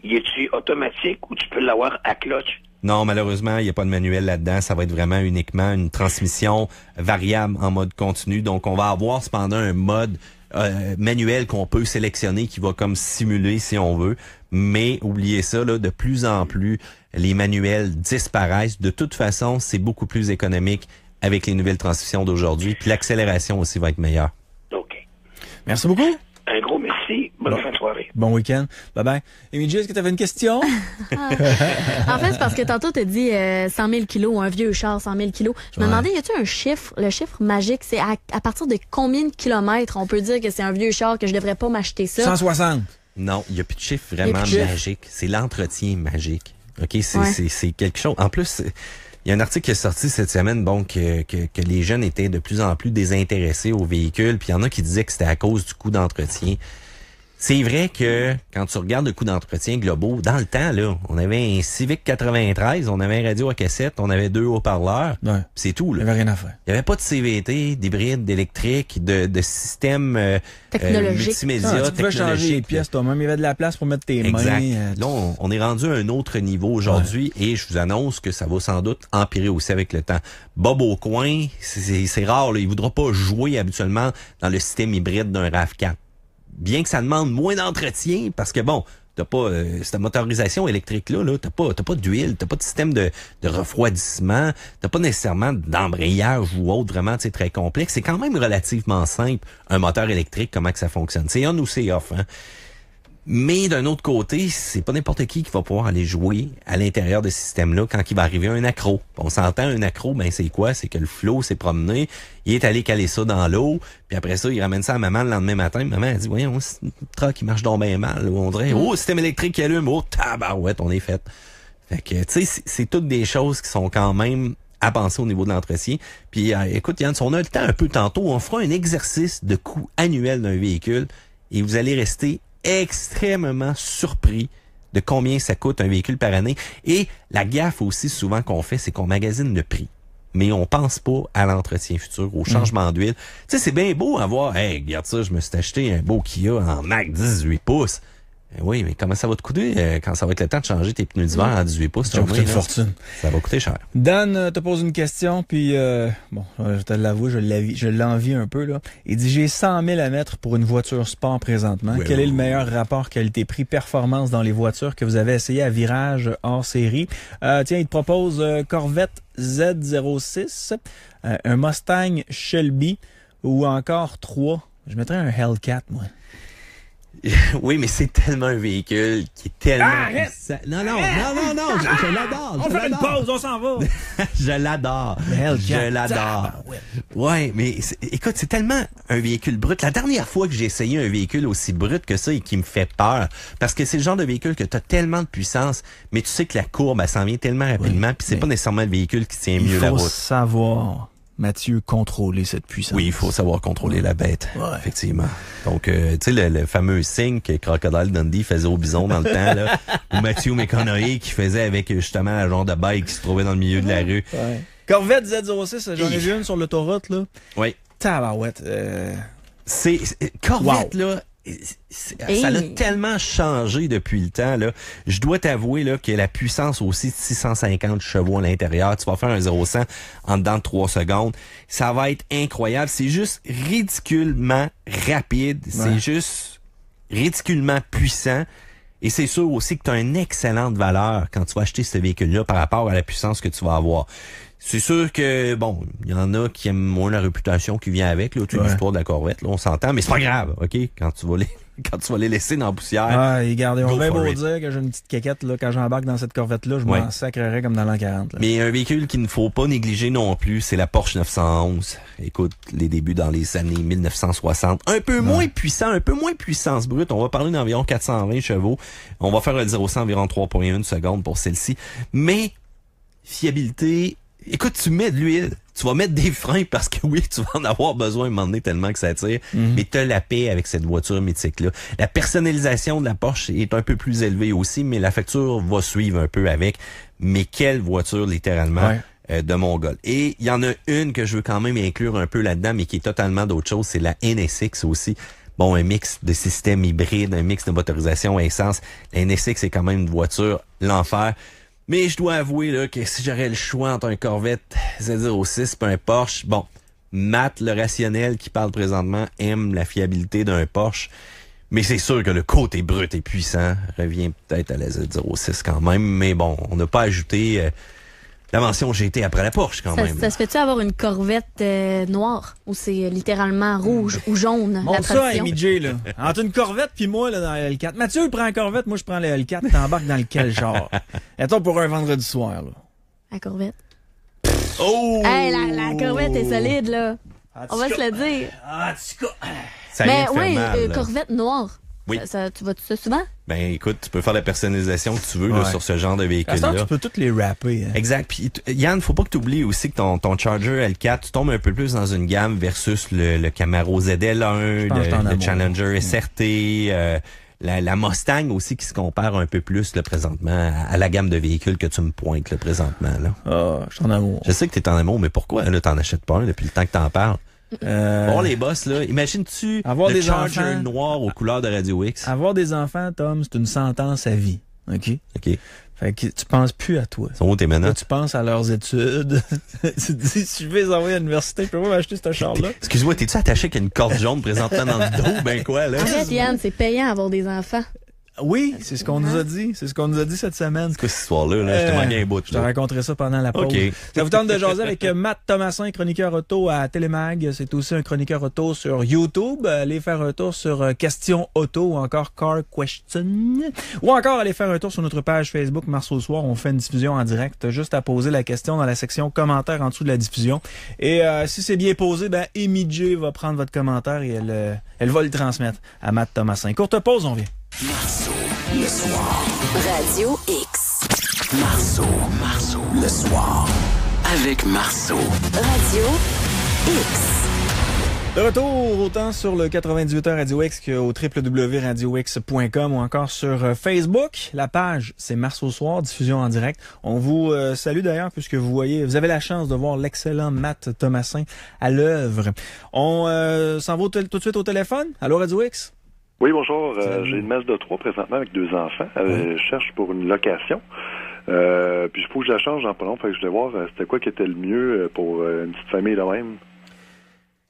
Y est-tu automatique ou tu peux l'avoir à clutch? Non, malheureusement, il n'y a pas de manuel là-dedans. Ça va être vraiment uniquement une transmission variable en mode continu. Donc, on va avoir cependant un mode manuel qu'on peut sélectionner qui va comme simuler si on veut. Mais oubliez ça, là, de plus en plus, les manuels disparaissent. De toute façon, c'est beaucoup plus économique avec les nouvelles transmissions d'aujourd'hui. Puis l'accélération aussi va être meilleure. OK. Merci beaucoup. Un gros merci. Bonne fin de soirée. Bon week-end. Bye-bye. Emily, est-ce que tu avais une question? En fait, c'est parce que tantôt, tu as dit 100 000 kilos, un vieux char, 100 000 kilos. Je me demandais, y a-t-il un chiffre? Le chiffre magique, c'est à partir de combien de kilomètres on peut dire que c'est un vieux char, que je devrais pas m'acheter ça? 160. Non, il n'y a plus de chiffre vraiment magique. C'est l'entretien magique. OK, c'est quelque chose. En plus, il y a un article qui est sorti cette semaine, bon, que les jeunes étaient de plus en plus désintéressés aux véhicules, puis il y en a qui disaient que c'était à cause du coût d'entretien. C'est vrai que quand tu regardes le coût d'entretien globaux, dans le temps, là, on avait un Civic 93, on avait un radio à cassette, on avait 2 haut-parleurs, c'est tout. Là. Il n'y avait rien à faire. Il n'y avait pas de CVT, d'hybride, d'électrique, de système multimédia, tu pouvais changer les pièces toi-même, il y avait de la place pour mettre tes mains. Là, on est rendu à un autre niveau aujourd'hui et je vous annonce que ça va sans doute empirer aussi avec le temps. Bob au coin, c'est rare, là, il voudra pas jouer habituellement dans le système hybride d'un RAV4. Bien que ça demande moins d'entretien, parce que bon, t'as pas cette motorisation électrique-là, t'as pas d'huile, t'as pas de système de refroidissement, t'as pas nécessairement d'embrayage ou autre vraiment très complexe. C'est quand même relativement simple, un moteur électrique, comment que ça fonctionne. C'est on ou c'est off, hein. Mais d'un autre côté, c'est pas n'importe qui va pouvoir aller jouer à l'intérieur de ce système-là quand il va arriver un accro. On s'entend, un accro, ben c'est quoi? C'est que le flot s'est promené, il est allé caler ça dans l'eau, puis après ça, il ramène ça à maman le lendemain matin. Maman, elle dit, voyons, c'est une truck qui marche donc bien mal. On dirait, système électrique qui allume, tabarouette, on est fait. Fait que, tu sais, c'est toutes des choses qui sont quand même à penser au niveau de l'entretien. Puis, écoute, Yann, si on a le temps un peu tantôt, on fera un exercice de coût annuel d'un véhicule et vous allez rester extrêmement surpris de combien ça coûte un véhicule par année. Et la gaffe aussi souvent qu'on fait, c'est qu'on magasine le prix. Mais on pense pas à l'entretien futur, au changement d'huile. Tu sais, c'est bien beau avoir, hey, regarde ça, je me suis acheté un beau Kia en Mac 18 pouces. Oui, mais comment ça va te coûter quand ça va être le temps de changer tes pneus d'hiver en 18 pouces? Ça va coûter une fortune. Ça va coûter cher. Dan te pose une question, puis je te l'avoue, je l'envie un peu. Là. Il dit, j'ai 100 000 à mettre pour une voiture sport présentement. Oui, Quel est le meilleur rapport qualité-prix-performance dans les voitures que vous avez essayé à virage hors série? Tiens, il te propose Corvette Z06, un Mustang Shelby ou encore 3. Je mettrais un Hellcat, moi. Oui, mais c'est tellement un véhicule qui est tellement... Arrête! Non, je l'adore. On fait une pause, on s'en va. Je l'adore. Je l'adore. Ouais, mais écoute, c'est tellement un véhicule brut. La dernière fois que j'ai essayé un véhicule aussi brut que ça et qui me fait peur, parce que c'est le genre de véhicule que tu as tellement de puissance, mais tu sais que la courbe, elle s'en vient tellement rapidement, puis c'est pas nécessairement le véhicule qui tient mieux la route. Il faut savoir... Mathieu, contrôler cette puissance. Oui, il faut savoir contrôler la bête, effectivement. Donc, tu sais, le fameux signe que Crocodile Dundee faisait au bison dans le temps, là, ou Mathieu McConaughey qui faisait avec justement la genre de bike qui se trouvait dans le milieu de la rue. Ouais. Corvette Z06, j'en ai vu une sur l'autoroute, là. Oui. Tabarouette. C'est Corvette, là. Ça l'a tellement changé depuis le temps, là. Je dois t'avouer, là, que la puissance aussi de 650 chevaux à l'intérieur, tu vas faire un 0-100 en dedans de 3 secondes. Ça va être incroyable. C'est juste ridiculement rapide. C'est juste ridiculement puissant. Et c'est sûr aussi que tu as une excellente valeur quand tu vas acheter ce véhicule-là par rapport à la puissance que tu vas avoir. C'est sûr que, bon, il y en a qui aiment moins la réputation qui vient avec, là, tu l'histoire de la Corvette, là, on s'entend, mais c'est pas grave, OK? Quand tu vas les laisser dans la poussière. Ah, et regardez, on va bien beau dire que j'ai une petite caquette, là, quand j'embarque dans cette Corvette-là, je m'en sacrerais comme dans l'an 40. Là. Mais un véhicule qu'il ne faut pas négliger non plus, c'est la Porsche 911. Écoute, les débuts dans les années 1960. Un peu moins puissant, un peu moins puissance brute. On va parler d'environ 420 chevaux. On va faire un 0-100 environ 3,1 secondes pour celle-ci. Mais Fiabilité, écoute, tu mets de l'huile, tu vas mettre des freins parce que oui, tu vas en avoir besoin à un moment donné tellement que ça tire, mais t'as la paix avec cette voiture mythique-là. La personnalisation de la Porsche est un peu plus élevée aussi, mais la facture va suivre un peu avec. Mais quelle voiture, littéralement, de Mongol. Et il y en a une que je veux quand même inclure un peu là-dedans, mais qui est totalement d'autre chose, c'est la NSX aussi. Bon, un mix de système hybride, un mix de motorisation à essence. La NSX, c'est quand même une voiture, l'enfer. Mais je dois avouer là que si j'aurais le choix entre un Corvette Z06 et un Porsche, bon, Matt, le rationnel qui parle présentement, aime la fiabilité d'un Porsche. Mais c'est sûr que le côté brut et puissant revient peut-être à la Z06 quand même. Mais bon, on n'a pas ajouté la mention GT après la Porsche quand même. Ça se fait-tu avoir une Corvette noire ou c'est littéralement rouge ou jaune? Bon, la ça, MJ, là. Entre une Corvette puis moi, là, dans la L4. Mathieu, il prend la Corvette, moi, je prends la L4. T'embarques dans lequel genre? Attends, pour un vendredi soir, là. La Corvette. Oh! Hey, la Corvette est solide, là. On va se le dire. Ça Mais vient de faire oui, mal, là. Corvette noire. Oui. Tu vas-tu ça souvent? Ben écoute, tu peux faire la personnalisation que tu veux là, sur ce genre de véhicule-là. Tu peux toutes les rapper. Hein. Exact. Puis Yann, faut pas que tu oublies aussi que ton Charger L4, tu tombes un peu plus dans une gamme versus le Camaro ZL1, le Challenger SRT, la Mustang aussi qui se compare un peu plus là, présentement à la gamme de véhicules que tu me pointes là, présentement. Là. Ah, je suis en amour. Je sais que tu es en amour, mais pourquoi là t'en achètes pas un depuis le temps que t'en parles? Bon, les boss, là, imagines-tu avoir le des Charger enfants, noir aux couleurs de Radio X? Avoir des enfants, Tom, c'est une sentence à vie. OK? OK. Fait que tu penses plus à toi. Sont où tes menottes? Là, tu penses à leurs études. Tu te dis, si je vais les envoyer à l'université, je peux pas m'acheter ce char-là. Excuse-moi, t'es-tu attaché avec une corde jaune présentement dans le dos? Ben quoi, là? Arrête, Yann, c'est payant avoir des enfants. Oui, c'est ce qu'on nous a dit. C'est ce qu'on nous a dit cette semaine. C'est quoi cette histoire-là? Là? Je te manquais un bout. Je te raconterai ça pendant la pause. Okay. Ça vous tente de jaser avec Matt Thomasin, chroniqueur auto à Télémag. C'est aussi un chroniqueur auto sur YouTube. Allez faire un tour sur Question Auto ou encore Car Question. Ou encore allez faire un tour sur notre page Facebook Marceau Soir. On fait une diffusion en direct. Juste à poser la question dans la section commentaires en dessous de la diffusion. Et si c'est bien posé, ben Amy J va prendre votre commentaire et elle va le transmettre à Matt Thomasin. Courte pause, on vient. Marceau, le soir. Radio X. Marceau, le soir. Avec Marceau. Radio X. De retour autant sur le 98.1 Radio X qu'au www.radiox.com ou encore sur Facebook. La page, c'est Marceau Soir, diffusion en direct. On vous salue d'ailleurs puisque vous avez la chance de voir l'excellent Matt Thomasin à l'œuvre. On s'en va tout de suite au téléphone. Allô Radio X? Oui, bonjour. J'ai une Mazda 3 présentement avec 2 enfants. Je cherche pour une location. Puis il faut que je la change dans pas long. Fait que je voulais voir c'était quoi qui était le mieux pour une petite famille de même.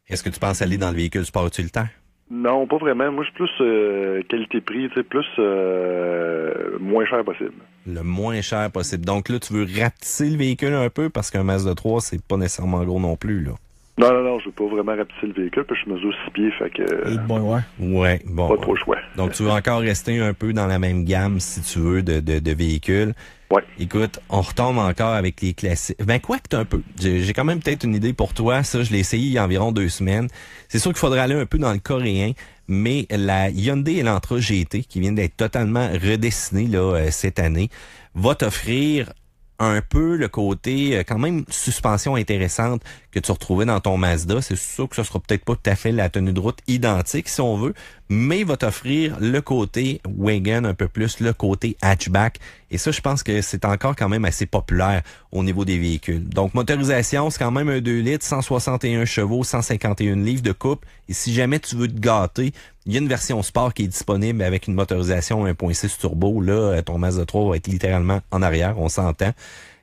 Est-ce que tu penses aller dans le véhicule sport utilitaire? Non, pas vraiment. Moi, je suis plus qualité-prix, tu sais, plus moins cher possible. Le moins cher possible. Donc là, tu veux rapetisser le véhicule un peu parce qu'un Mazda 3, c'est pas nécessairement gros non plus, là. Non, je veux pas vraiment rapetisser le véhicule, parce que je mesure 6 pieds, fait que... Ouais, bon. Pas trop le choix. Donc, tu veux encore rester un peu dans la même gamme, si tu veux, de véhicules. Ouais. Écoute, on retombe encore avec les classiques. Ben, quoi que t'as un peu. J'ai quand même peut-être une idée pour toi. Ça, je l'ai essayé il y a environ 2 semaines. C'est sûr qu'il faudrait aller un peu dans le coréen, mais la Hyundai Elantra GT, qui vient d'être totalement redessinée, là, cette année, va t'offrir un peu le côté quand même suspension intéressante que tu retrouvais dans ton Mazda. C'est sûr que ce sera peut-être pas tout à fait la tenue de route identique si on veut, mais il va t'offrir le côté wagon un peu plus, le côté hatchback. Et ça, je pense que c'est encore quand même assez populaire au niveau des véhicules. Donc, motorisation, c'est quand même un 2 litres, 161 chevaux, 151 livres de couple. Et si jamais tu veux te gâter, il y a une version sport qui est disponible avec une motorisation 1.6 turbo. Là, ton Mazda 3 va être littéralement en arrière, on s'entend.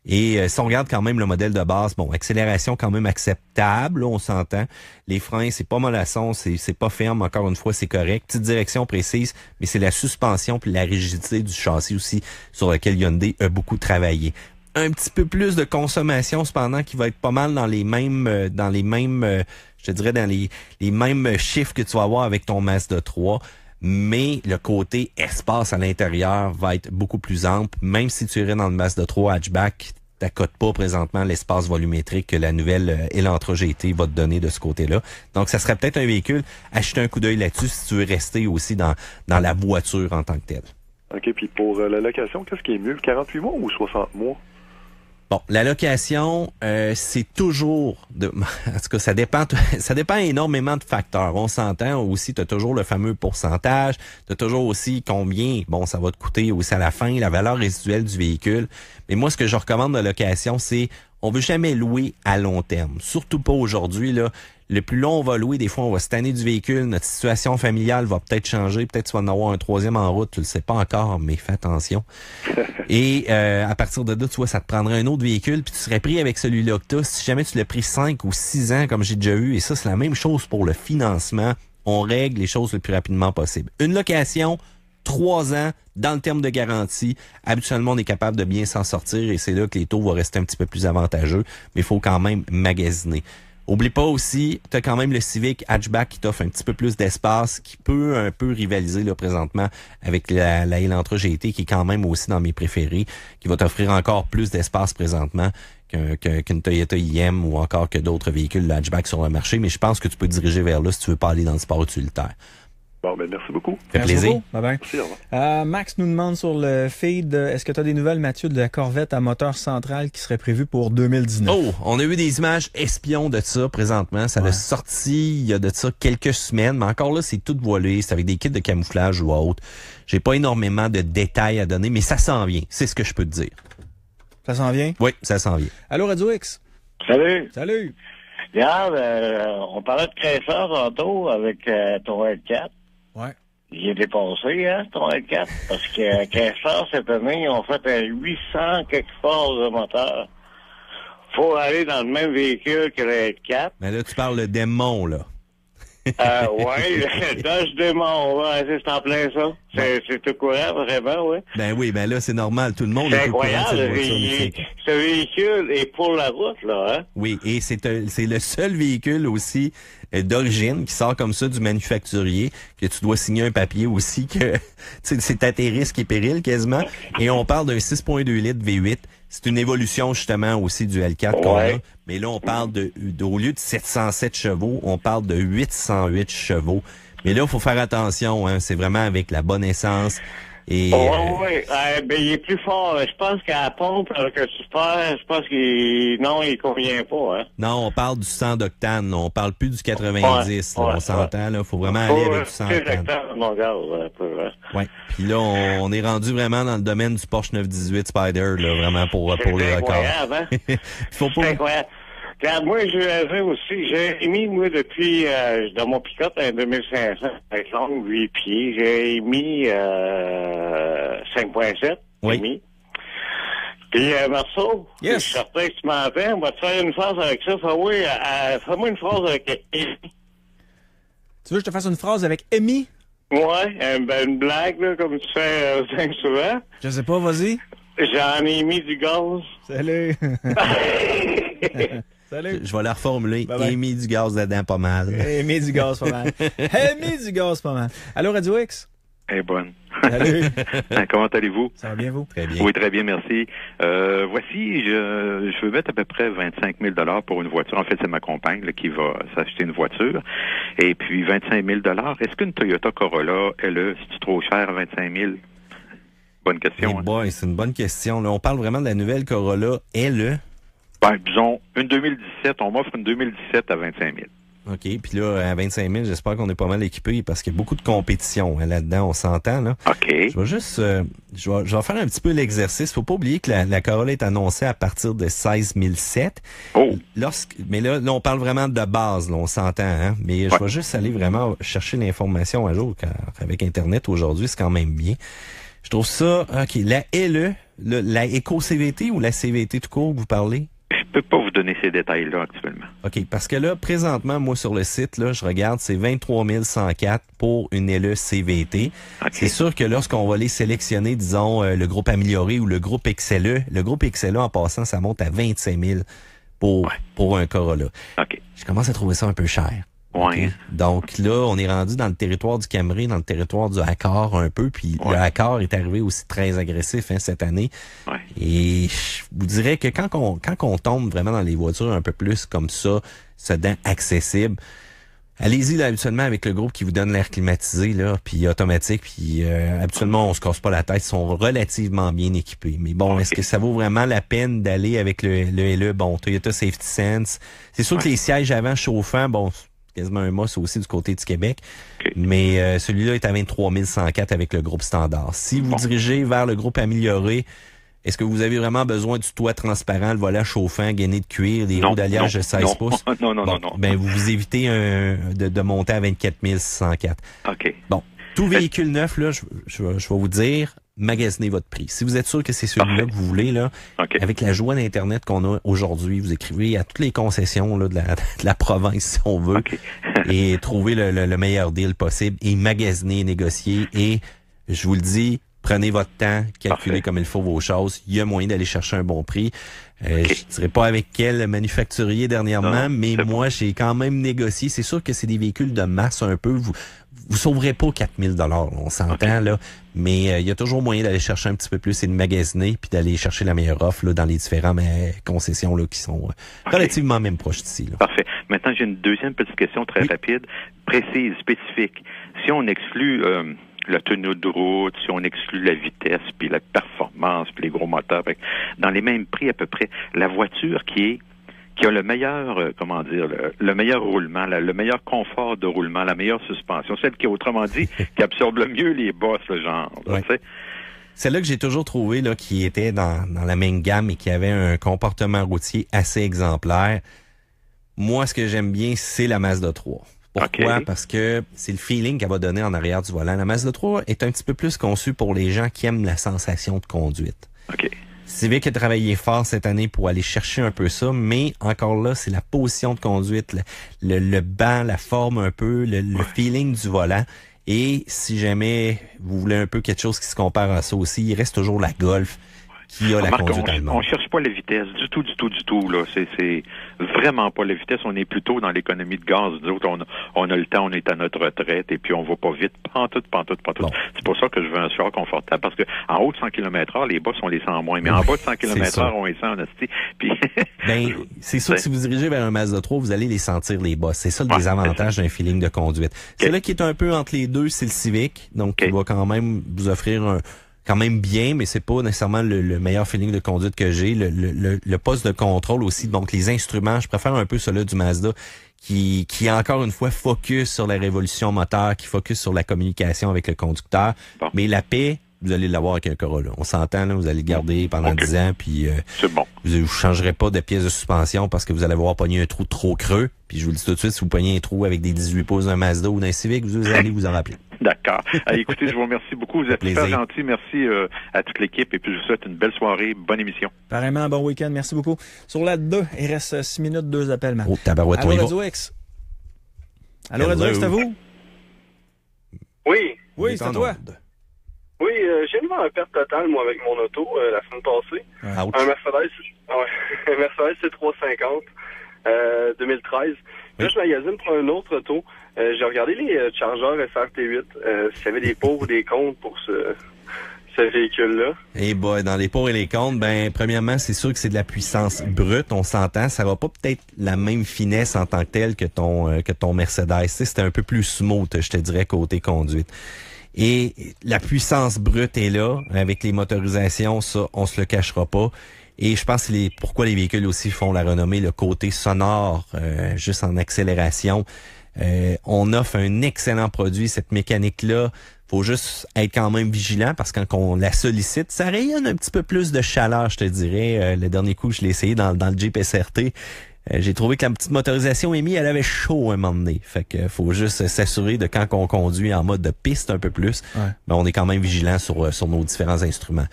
Et si on regarde quand même le modèle de base, bon, accélération quand même acceptable, là, on s'entend. Les freins, c'est pas mollasson, c'est pas ferme, encore une fois, c'est correct. Petite direction précise, mais c'est la suspension puis la rigidité du châssis aussi sur lequel Hyundai a beaucoup travaillé. Un petit peu plus de consommation, cependant, qui va être pas mal dans les mêmes, je te dirais, dans les mêmes chiffres que tu vas avoir avec ton Mazda 3. Mais le côté espace à l'intérieur va être beaucoup plus ample. Même si tu irais dans le Mazda 3 hatchback, t'accotes pas présentement l'espace volumétrique que la nouvelle Elantra GT va te donner de ce côté-là. Donc, ça serait peut-être un véhicule à jeter un coup d'œil là-dessus si tu veux rester aussi dans la voiture en tant que telle. OK, puis pour la location, qu'est-ce qui est mieux, 48 mois ou 60 mois? Bon, la location, c'est toujours... en tout cas, ça dépend énormément de facteurs. On s'entend aussi, tu as toujours le fameux pourcentage, tu as toujours aussi combien, bon, ça va te coûter aussi à la fin, la valeur résiduelle du véhicule. Mais moi, ce que je recommande de location, c'est on veut jamais louer à long terme. Surtout pas aujourd'hui, là. Le plus long on va louer, des fois, on va se tanner du véhicule, notre situation familiale va peut-être changer, peut-être tu vas en avoir un troisième en route, tu le sais pas encore, mais fais attention. Et à partir de là, tu vois, ça te prendrait un autre véhicule, puis tu serais pris avec celui-là que tu as. Si jamais tu l'as pris 5 ou 6 ans, comme j'ai déjà eu, et ça, c'est la même chose pour le financement, on règle les choses le plus rapidement possible. Une location, 3 ans, dans le terme de garantie, habituellement, on est capable de bien s'en sortir, et c'est là que les taux vont rester un petit peu plus avantageux, mais il faut quand même magasiner. Oublie pas aussi, tu as quand même le Civic Hatchback qui t'offre un petit peu plus d'espace, qui peut un peu rivaliser là présentement avec la Elantra GT, qui est quand même aussi dans mes préférés, qui va t'offrir encore plus d'espace présentement qu'une Toyota IM ou encore que d'autres véhicules de hatchback sur le marché. Mais je pense que tu peux te diriger vers là si tu veux pas aller dans le sport utilitaire. Bon, ben merci beaucoup. Fait plaisir. Bye-bye. Merci, au revoir. Max nous demande sur le feed, est-ce que tu as des nouvelles, Mathieu, de la Corvette à moteur central qui serait prévue pour 2019? Oh, on a eu des images espions de ça présentement. Ça a sorti il y a de ça quelques semaines, mais encore là, c'est tout voilé. C'est avec des kits de camouflage ou autre. J'ai pas énormément de détails à donner, mais ça s'en vient. C'est ce que je peux te dire. Ça s'en vient? Oui, ça s'en vient. Allô, Radio X? Salut. Salut. Regarde, on parlait de Chrysler tantôt avec ton L4. Ouais. Il est dépassé, hein, ton L4, parce que Chrysler, cette année, ils ont fait un 800 quelque forces de moteur. Faut aller dans le même véhicule que le L4. Mais là, tu parles le démon, là. Ouais, le Dodge Démon, ouais, c'est en plein ça. C'est tout courant, vraiment, oui. Ben oui, ben là, c'est normal, tout le monde C'est est au courant de incroyable, cette voiture mythique. ce véhicule est pour la route, là, hein. Oui, et c'est le seul véhicule aussi d'origine qui sort comme ça du manufacturier, que tu dois signer un papier aussi que c'est à tes risques et périls quasiment. Et on parle d'un 6.2 litres V8. C'est une évolution justement aussi du L4 qu'on a. Mais là, on parle au lieu de 707 chevaux, on parle de 808 chevaux. Mais là, il faut faire attention, hein, c'est vraiment avec la bonne essence. Et, ben, il est plus fort. Je pense qu'à la pompe que tu fais, je pense il convient pas, hein. Non, on parle du 100 d'octane, on parle plus du 90, on s'entend, là. Faut vraiment aller avec du 100 d'octane. Ouais. Puis là, on est rendu vraiment dans le domaine du Porsche 918 Spider, là, vraiment pour les records. Hein? Faut pas... C'est incroyable. Regarde, moi, je aussi, j'ai mis, moi, depuis, dans mon pick-up, un 2500, avec longue 8 pieds, j'ai mis 5.7. Oui. Puis, Marceau, yes. Je suis certain que tu m'entends, on va te faire une phrase avec ça. Fais-moi une phrase avec Amy. Tu veux que je te fasse une phrase avec Amy? Ouais, une blague, là, comme tu fais souvent. Je sais pas, vas-y. J'en ai mis du gaz. Salut. Salut. Je vais la reformuler. Bye bye. Amy du gaz dedans pas mal. Amy du gaz pas mal. Amy du gaz pas mal. Allô, Radio X? Elle est bonne. Salut. Comment allez-vous? Ça va bien, vous? Très bien. Oui, très bien, merci. Voici, je veux mettre à peu près 25 000 pour une voiture. En fait, c'est ma compagne là, qui va s'acheter une voiture. Et puis, 25 000 est-ce qu'une Toyota Corolla, c'est trop cher, 25 000? Bonne question. Boy, c'est une bonne question. Là, on parle vraiment de la nouvelle Corolla LE. Ben, disons, une 2017. On m'offre une 2017 à 25 000. OK. Puis là, à 25 000, j'espère qu'on est pas mal équipé parce qu'il y a beaucoup de compétition hein, là-dedans. On s'entend, là. OK. Je vais juste... je vais faire un petit peu l'exercice. Faut pas oublier que la Corolla est annoncée à partir de 16 700. Oh! Mais là, on parle vraiment de base, là, on s'entend. Hein? Mais je vais juste aller vraiment chercher l'information à jour. Car avec Internet, aujourd'hui, c'est quand même bien. Je trouve ça... OK. La LE, la Eco-CVT ou la CVT tout court que vous parlez? Je peux pas vous donner ces détails-là actuellement. OK, parce que là, présentement, moi, sur le site, là, je regarde, c'est 23 104 pour une LE CVT. Okay. C'est sûr que lorsqu'on va les sélectionner, disons, le groupe amélioré ou le groupe XLE, le groupe XLE, en passant, ça monte à 25 000 pour un Corolla. OK. Je commence à trouver ça un peu cher. Ouais. Okay? Donc là, on est rendu dans le territoire du Camry, dans le territoire du Accord un peu, puis le Accord est arrivé aussi très agressif cette année. Ouais. Et je vous dirais que quand on tombe vraiment dans les voitures un peu plus comme ça, se dent accessible, allez-y là, habituellement avec le groupe qui vous donne l'air climatisé là, puis automatique, puis habituellement on se casse pas la tête, ils sont relativement bien équipés. Mais bon, est-ce que ça vaut vraiment la peine d'aller avec le LE? Bon, Toyota Safety Sense. C'est sûr que les sièges avant chauffants, bon, c'est quasiment un must aussi du côté du Québec. Mais celui-là est à 23 104 avec le groupe standard. Si vous dirigez vers le groupe amélioré, est-ce que vous avez vraiment besoin du toit transparent, le volant chauffant, gainé de cuir, des roues d'alliage de 16 pouces? Non. Ben, vous évitez de monter à 24 604. OK. Bon. Tout véhicule neuf, là, je vais vous dire, magasinez votre prix. Si vous êtes sûr que c'est celui-là que vous voulez, là, avec la joie d'Internet qu'on a aujourd'hui, vous écrivez à toutes les concessions là, de la province, si on veut, et trouvez le meilleur deal possible, et magasinez, négociez, et je vous le dis, prenez votre temps, calculez comme il faut vos choses. Il y a moyen d'aller chercher un bon prix. Je dirais pas avec quel manufacturier dernièrement, mais moi, j'ai quand même négocié. C'est sûr que c'est des véhicules de masse un peu. Vous sauverez pas 4 000 $, on s'entend, là. Mais il y a toujours moyen d'aller chercher un petit peu plus et de magasiner, puis d'aller chercher la meilleure offre là, dans les différentes concessions là, qui sont relativement même proches d'ici. Là. Parfait. Maintenant, j'ai une deuxième petite question très rapide, précise, spécifique. Si on exclut la tenue de route, si on exclut la vitesse, puis la performance, puis les gros moteurs, dans les mêmes prix à peu près, la voiture qui a le meilleur, le meilleur roulement, le meilleur confort de roulement, la meilleure suspension, celle qui, autrement dit, qui absorbe le mieux les bosses, le genre, tu sais. Celle-là que j'ai toujours trouvé, là, qui était dans la même gamme et qui avait un comportement routier assez exemplaire. Moi, ce que j'aime bien, c'est la Mazda 3. Pourquoi? Parce que c'est le feeling qu'elle va donner en arrière du volant. La Mazda 3 est un petit peu plus conçue pour les gens qui aiment la sensation de conduite. Civic a travaillé fort cette année pour aller chercher un peu ça, mais encore là, c'est la position de conduite, le banc, la forme un peu, le feeling du volant. Et si jamais vous voulez un peu quelque chose qui se compare à ça aussi, il reste toujours la Golf qui a la conduite allemande. On cherche pas la vitesse du tout, là. C'est vraiment pas la vitesse. On est plutôt dans l'économie de gaz. Nous autres, on a le temps, on est à notre retraite et puis on va pas vite. Pantoute. Bon. C'est pour ça que je veux un char confortable. Parce que en haut de 100 km/h, les bosses, on les sent moins. Mais en bas de 100 km/h, on les sent en esti. Puis c'est sûr que si vous dirigez vers un Mazda 3, vous allez les sentir, les bosses. C'est ça le désavantage d'un feeling de conduite. Celui-là qui est un peu entre les deux, c'est le Civic. Donc, il va quand même vous offrir quand même bien, mais c'est pas nécessairement le meilleur feeling de conduite que j'ai. Le poste de contrôle aussi, donc les instruments, je préfère un peu celui du Mazda qui encore une fois focus sur la révolution moteur, qui focus sur la communication avec le conducteur. Mais la paix, vous allez l'avoir avec un Corolla. On s'entend, là, vous allez le garder pendant 10 ans, puis vous changerez pas de pièce de suspension parce que vous allez avoir pogné un trou trop creux. Puis je vous le dis tout de suite, si vous pognez un trou avec des 18 pouces d'un Mazda ou d'un Civic, vous allez vous en rappeler. D'accord. Écoutez, je vous remercie beaucoup. Vous êtes super gentil. Merci à toute l'équipe. Et puis, je vous souhaite une belle soirée. Bonne émission. Pareillement, bon week-end. Merci beaucoup. Sur la 2, il reste 6 minutes, 2 appels, Marc. Allô, Radio X. Allô, Radio X, c'est à vous? Oui. Oui, c'est à toi. Oui, j'ai eu un perte totale, moi, avec mon auto, la semaine passée. Un Mercedes, un Mercedes C350, 2013. Là, je magasine pour un autre auto. J'ai regardé les Charger SRT8, s'il y avait des pour ou des contre pour ce véhicule-là. Eh ben, dans les pour et les contre, premièrement, c'est sûr que c'est de la puissance brute, on s'entend. Ça va pas peut-être la même finesse en tant que telle que ton Mercedes. C'était un peu plus smooth, je te dirais, côté conduite. Et la puissance brute est là, avec les motorisations, ça, on se le cachera pas. Et je pense que c'est pourquoi les véhicules aussi font la renommée, le côté sonore, juste en accélération. On offre un excellent produit, cette mécanique-là. Faut juste être quand même vigilant parce que quand on la sollicite, ça rayonne un petit peu plus de chaleur, je te dirais. Le dernier coup, je l'ai essayé dans le Jeep SRT. J'ai trouvé que la petite motorisation Amy, elle avait chaud un moment donné. Fait que faut juste s'assurer de quand on conduit en mode de piste un peu plus, on est quand même vigilant sur nos différents instruments.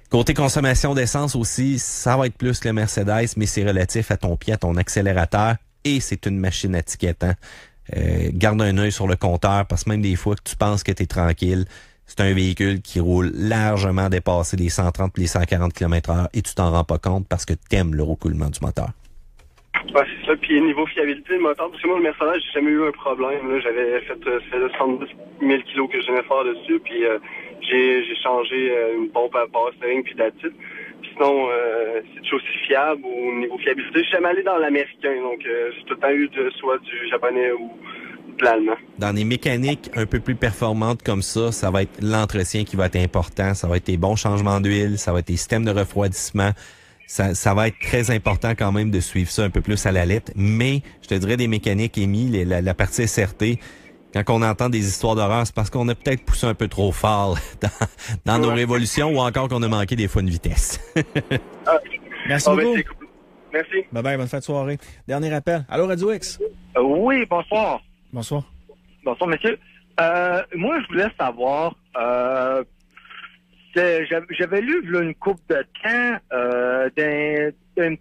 Côté consommation d'essence aussi, ça va être plus que le Mercedes, mais c'est relatif à ton pied, à ton accélérateur, et c'est une machine à tickettant. Garde un œil sur le compteur, parce que même des fois que tu penses que tu es tranquille, c'est un véhicule qui roule largement dépassé les 130 et les 140 km/h, et tu t'en rends pas compte parce que t'aimes le roucoulement du moteur. Ouais, c'est ça. Puis niveau fiabilité du moteur, parce que moi, le Mercedes, j'ai jamais eu un problème. Là, j'avais fait 70 000 kilos que je venais faire dessus, puis j'ai changé une pompe à power steering puis d'attitude. Puis sinon, c'est toujours aussi fiable au niveau fiabilité. Je suis jamais allé dans l'américain, donc j'ai tout le temps eu soit du japonais ou Finalement. Dans des mécaniques un peu plus performantes comme ça va être l'entretien qui va être important. Ça va être les bons changements d'huile, ça va être les systèmes de refroidissement. Ça va être très important quand même de suivre ça un peu plus à la lettre. Mais je te dirais des mécaniques émis, la partie SRT, quand on entend des histoires d'horreur, c'est parce qu'on a peut-être poussé un peu trop fort dans nos révolutions ou encore qu'on a manqué des fois une vitesse. Merci beaucoup. Merci. Bye-bye, bonne fin de soirée. Dernier appel. Allô, Radio X? Oui, bonsoir. Bonsoir. Bonsoir, monsieur. Moi, je voulais savoir, j'avais lu là, une couple de temps je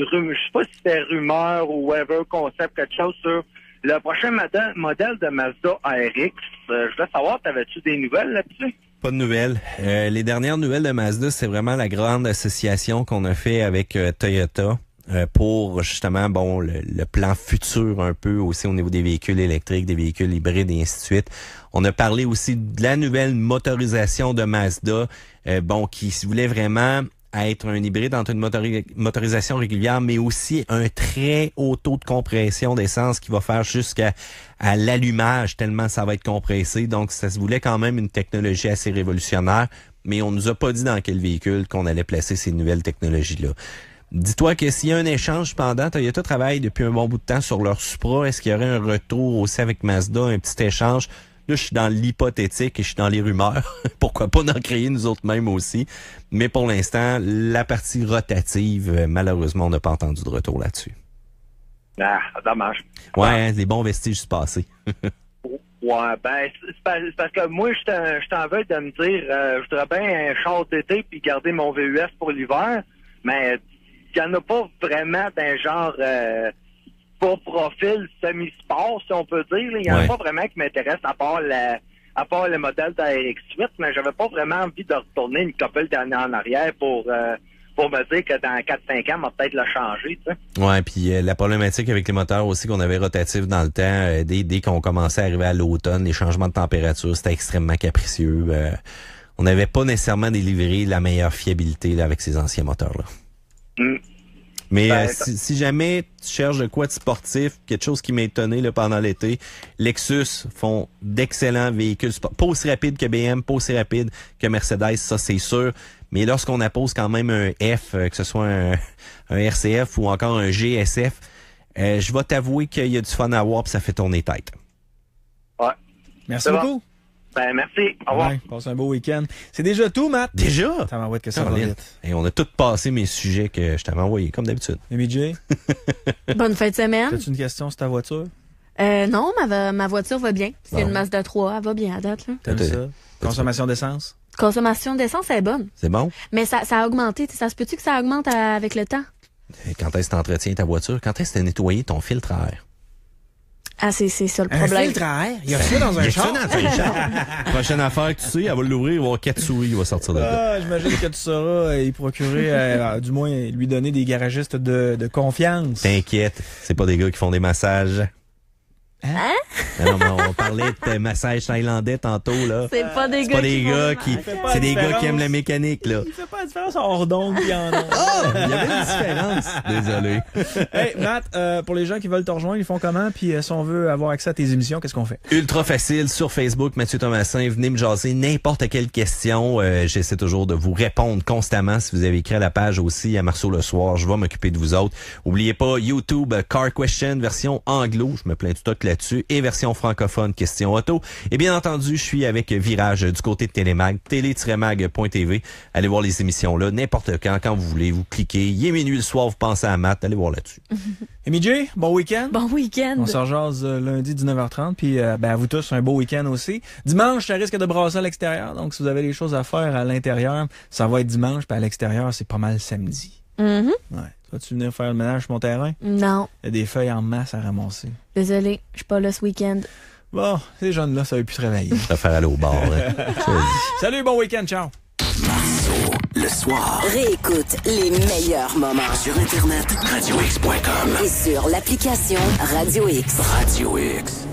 sais pas si c'était rumeur ou whatever, concept, quelque chose sur le prochain modèle de Mazda RX. Je voulais savoir, t'avais-tu des nouvelles là-dessus? Pas de nouvelles. Les dernières nouvelles de Mazda, c'est vraiment la grande association qu'on a fait avec Toyota pour justement le plan futur un peu aussi au niveau des véhicules électriques, des véhicules hybrides et ainsi de suite. On a parlé aussi de la nouvelle motorisation de Mazda, qui voulait vraiment être un hybride entre une motorisation régulière, mais aussi un très haut taux de compression d'essence qui va faire jusqu'à l'allumage tellement ça va être compressé. Donc, ça se voulait quand même une technologie assez révolutionnaire, mais on nous a pas dit dans quel véhicule qu'on allait placer ces nouvelles technologies-là. Dis-toi que s'il y a un échange pendant, Toyota travaille depuis un bon bout de temps sur leur Supra. Est-ce qu'il y aurait un retour aussi avec Mazda, un petit échange? Là, je suis dans l'hypothétique et je suis dans les rumeurs. Pourquoi pas en créer nous autres mêmes aussi? Mais pour l'instant, la partie rotative, malheureusement, on n'a pas entendu de retour là-dessus. Ah, dommage. Ouais, les bons vestiges du passé. Ouais, c'est parce que moi, je t'en veux de me dire, je voudrais bien un char d'été puis garder mon VUS pour l'hiver, mais il n'y en a pas vraiment d'un genre pas profil semi-sport, si on peut dire. Il n'y en a pas vraiment qui m'intéresse à part le modèle de RX-8, mais j'avais pas vraiment envie de retourner une couple d'années en arrière pour me dire que dans 4-5 ans, on va peut-être le changer. Tu sais. Ouais, puis la problématique avec les moteurs aussi qu'on avait rotatifs dans le temps, dès qu'on commençait à arriver à l'automne, les changements de température, c'était extrêmement capricieux. On n'avait pas nécessairement délivré la meilleure fiabilité là, avec ces anciens moteurs-là. Mais si jamais tu cherches de quoi de sportif, quelque chose qui m'a étonné là, pendant l'été, Lexus font d'excellents véhicules sport. Pas aussi rapides que BM, pas aussi rapides que Mercedes, ça c'est sûr. Mais lorsqu'on appose quand même un F, que ce soit un RCF ou encore un GSF, je vais t'avouer qu'il y a du fun à voir puis ça fait tourner tête. Ouais. Merci beaucoup. Merci. Au revoir. Ouais, passe un beau week-end. C'est déjà tout, Matt? Déjà? Ça m'envoie que ça va vite. Et on a tout passé mes sujets que je t'avais envoyés, comme d'habitude. MJ? Bonne fin de semaine. As-tu une question sur ta voiture? Non, ma voiture va bien. C'est une Mazda 3, elle va bien à date. T'as ça? Consommation d'essence? Consommation d'essence, elle est bonne. C'est bon? Mais ça a augmenté. Ça se peut-tu que ça augmente avec le temps? Quand est-ce que tu entretiens ta voiture? Quand est-ce que tu as nettoyé ton filtre à air? Ah, c'est ça le problème. Un filtre à air? Il y a ça dans un char? Prochaine affaire que tu sais, elle va l'ouvrir, il va y avoir 4 souris qui vont sortir de là. Ah, j'imagine que tu sauras y procurer, du moins lui donner des garagistes de confiance. T'inquiète, c'est pas des gars qui font des massages. Hein? Non, mais on parlait de massage thaïlandais tantôt, là. C'est pas des gars qui c'est des gars qui aiment la mécanique, là. Il fait pas la différence en hors d'onde pis en onde. Il y avait une différence. Désolé. Hey, Matt, pour les gens qui veulent te rejoindre, ils font comment? Puis si on veut avoir accès à tes émissions, qu'est-ce qu'on fait? Ultra facile sur Facebook, Mathieu Thomasin. Venez me jaser n'importe quelle question. J'essaie toujours de vous répondre constamment. Si vous avez écrit à la page aussi, à Marceau le soir, je vais m'occuper de vous autres. Oubliez pas, YouTube, Car Question, version anglo. Je me plains tout là-dessus. Et version francophone, question auto. Et bien entendu, je suis avec Virage du côté de Télémag, télé-mag.tv. Allez voir les émissions là, n'importe quand vous voulez. Vous cliquez. Il est minuit le soir, vous pensez à Matt. Allez voir là-dessus. MJ, bon week-end. Bon week-end. On se rejase lundi 19h30. Puis à vous tous, un beau week-end aussi. Dimanche, ça risque de brasser à l'extérieur. Donc, si vous avez des choses à faire à l'intérieur, ça va être dimanche. Puis à l'extérieur, c'est pas mal samedi. Ouais. Vas-tu venir faire le ménage sur mon terrain? Non. Il y a des feuilles en masse à ramasser. Désolé, je suis pas là ce week-end. Bon, ces jeunes-là, ça veut plus se réveiller. Je préfère aller au bar. Salut, bon week-end, ciao. Marceau, le soir. Réécoute les meilleurs moments. Sur Internet, radiox.com. Et sur l'application Radio X. Radio X.